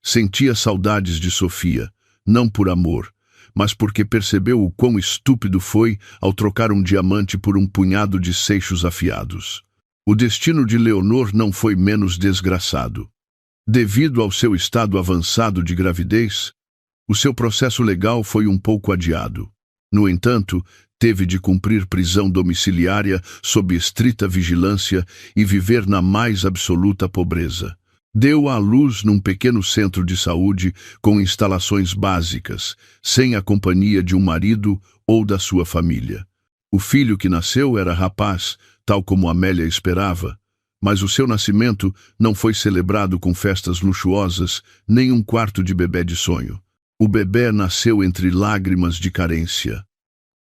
Sentia saudades de Sofia, não por amor, mas porque percebeu o quão estúpido foi ao trocar um diamante por um punhado de seixos afiados. O destino de Leonor não foi menos desgraçado. Devido ao seu estado avançado de gravidez, o seu processo legal foi um pouco adiado. No entanto, teve de cumprir prisão domiciliária sob estrita vigilância e viver na mais absoluta pobreza. Deu à luz num pequeno centro de saúde com instalações básicas, sem a companhia de um marido ou da sua família. O filho que nasceu era rapaz, tal como Amélia esperava, mas o seu nascimento não foi celebrado com festas luxuosas, nem um quarto de bebê de sonho. O bebê nasceu entre lágrimas de carência.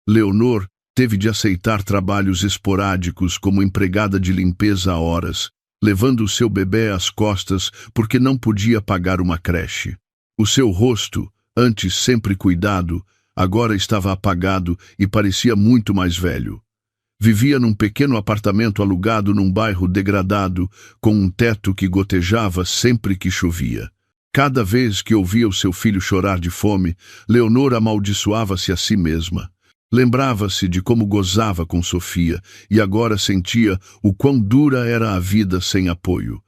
Leonor teve de aceitar trabalhos esporádicos como empregada de limpeza a horas, levando o seu bebê às costas porque não podia pagar uma creche. O seu rosto, antes sempre cuidado, agora estava apagado e parecia muito mais velho. Vivia num pequeno apartamento alugado num bairro degradado, com um teto que gotejava sempre que chovia. Cada vez que ouvia o seu filho chorar de fome, Leonor amaldiçoava-se a si mesma. Lembrava-se de como gozava com Sofia e agora sentia o quão dura era a vida sem apoio.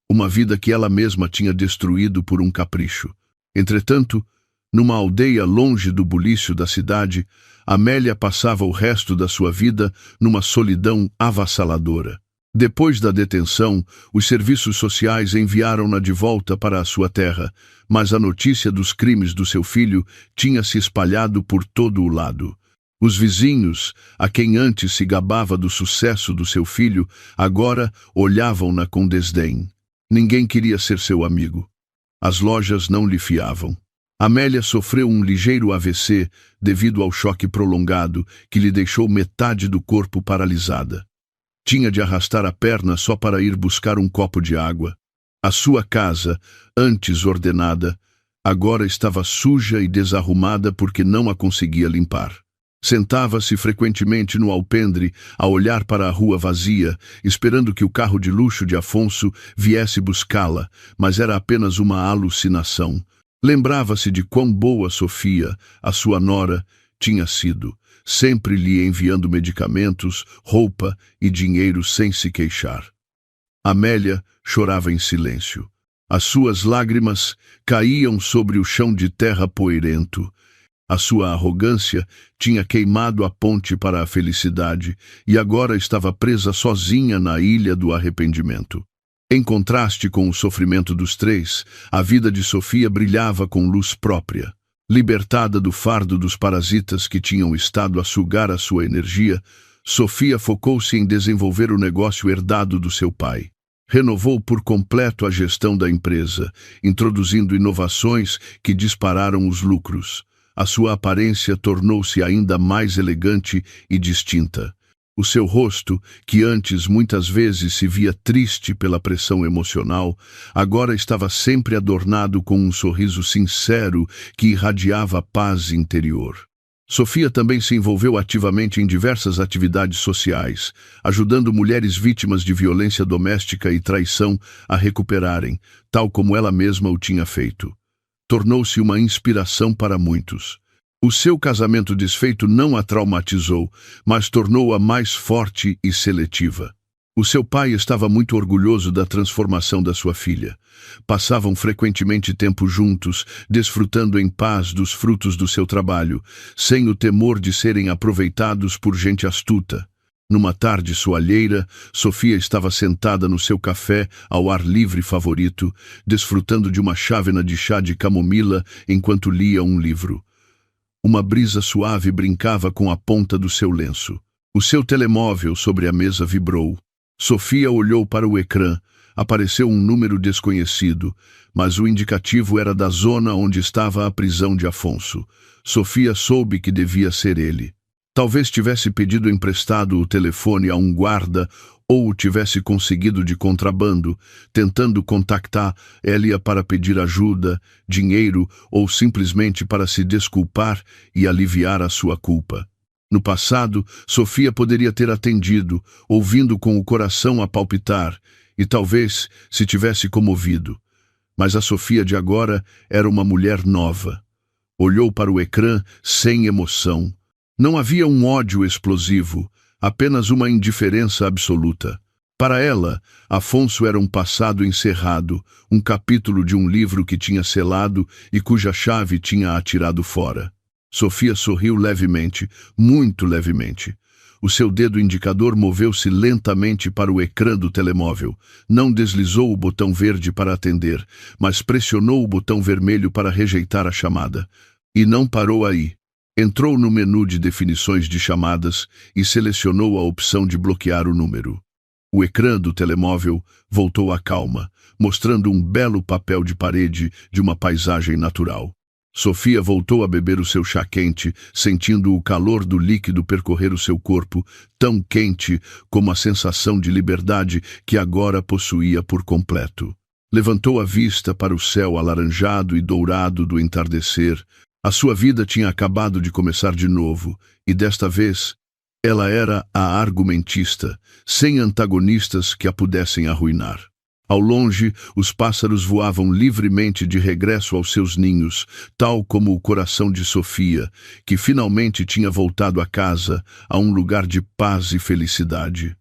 Uma vida que ela mesma tinha destruído por um capricho. Entretanto, numa aldeia longe do bulício da cidade, Amélia passava o resto da sua vida numa solidão avassaladora. Depois da detenção, os serviços sociais enviaram-na de volta para a sua terra, mas a notícia dos crimes do seu filho tinha se espalhado por todo o lado. Os vizinhos, a quem antes se gabava do sucesso do seu filho, agora olhavam-na com desdém. Ninguém queria ser seu amigo. As lojas não lhe fiavam. Amélia sofreu um ligeiro AVC devido ao choque prolongado que lhe deixou metade do corpo paralisada. Tinha de arrastar a perna só para ir buscar um copo de água. A sua casa, antes ordenada, agora estava suja e desarrumada porque não a conseguia limpar. Sentava-se frequentemente no alpendre a olhar para a rua vazia, esperando que o carro de luxo de Afonso viesse buscá-la, mas era apenas uma alucinação. Lembrava-se de quão boa Sofia, a sua nora, tinha sido, sempre lhe enviando medicamentos, roupa e dinheiro sem se queixar. Amélia chorava em silêncio. As suas lágrimas caíam sobre o chão de terra poeirento. A sua arrogância tinha queimado a ponte para a felicidade e agora estava presa sozinha na ilha do arrependimento. Em contraste com o sofrimento dos três, a vida de Sofia brilhava com luz própria. Libertada do fardo dos parasitas que tinham estado a sugar a sua energia, Sofia focou-se em desenvolver o negócio herdado do seu pai. Renovou por completo a gestão da empresa, introduzindo inovações que dispararam os lucros. A sua aparência tornou-se ainda mais elegante e distinta. O seu rosto, que antes muitas vezes se via triste pela pressão emocional, agora estava sempre adornado com um sorriso sincero que irradiava paz interior. Sofia também se envolveu ativamente em diversas atividades sociais, ajudando mulheres vítimas de violência doméstica e traição a recuperarem, tal como ela mesma o tinha feito. Tornou-se uma inspiração para muitos. O seu casamento desfeito não a traumatizou, mas tornou-a mais forte e seletiva. O seu pai estava muito orgulhoso da transformação da sua filha. Passavam frequentemente tempo juntos, desfrutando em paz dos frutos do seu trabalho, sem o temor de serem aproveitados por gente astuta. Numa tarde soalheira, Sofia estava sentada no seu café ao ar livre favorito, desfrutando de uma chávena de chá de camomila enquanto lia um livro. Uma brisa suave brincava com a ponta do seu lenço. O seu telemóvel sobre a mesa vibrou. Sofia olhou para o ecrã. Apareceu um número desconhecido, mas o indicativo era da zona onde estava a prisão de Afonso. Sofia soube que devia ser ele. Talvez tivesse pedido emprestado o telefone a um guarda ou o tivesse conseguido de contrabando, tentando contactar Elia para pedir ajuda, dinheiro ou simplesmente para se desculpar e aliviar a sua culpa. No passado, Sofia poderia ter atendido, ouvindo com o coração a palpitar, e talvez se tivesse comovido. Mas a Sofia de agora era uma mulher nova. Olhou para o ecrã sem emoção. Não havia um ódio explosivo, apenas uma indiferença absoluta. Para ela, Afonso era um passado encerrado, um capítulo de um livro que tinha selado e cuja chave tinha atirado fora. Sofia sorriu levemente, muito levemente. O seu dedo indicador moveu-se lentamente para o ecrã do telemóvel. Não deslizou o botão verde para atender, mas pressionou o botão vermelho para rejeitar a chamada. E não parou aí. Entrou no menu de definições de chamadas e selecionou a opção de bloquear o número. O ecrã do telemóvel voltou à calma, mostrando um belo papel de parede de uma paisagem natural. Sofia voltou a beber o seu chá quente, sentindo o calor do líquido percorrer o seu corpo, tão quente como a sensação de liberdade que agora possuía por completo. Levantou a vista para o céu alaranjado e dourado do entardecer. A sua vida tinha acabado de começar de novo, e desta vez, ela era a argumentista, sem antagonistas que a pudessem arruinar. Ao longe, os pássaros voavam livremente de regresso aos seus ninhos, tal como o coração de Sofia, que finalmente tinha voltado a casa, a um lugar de paz e felicidade.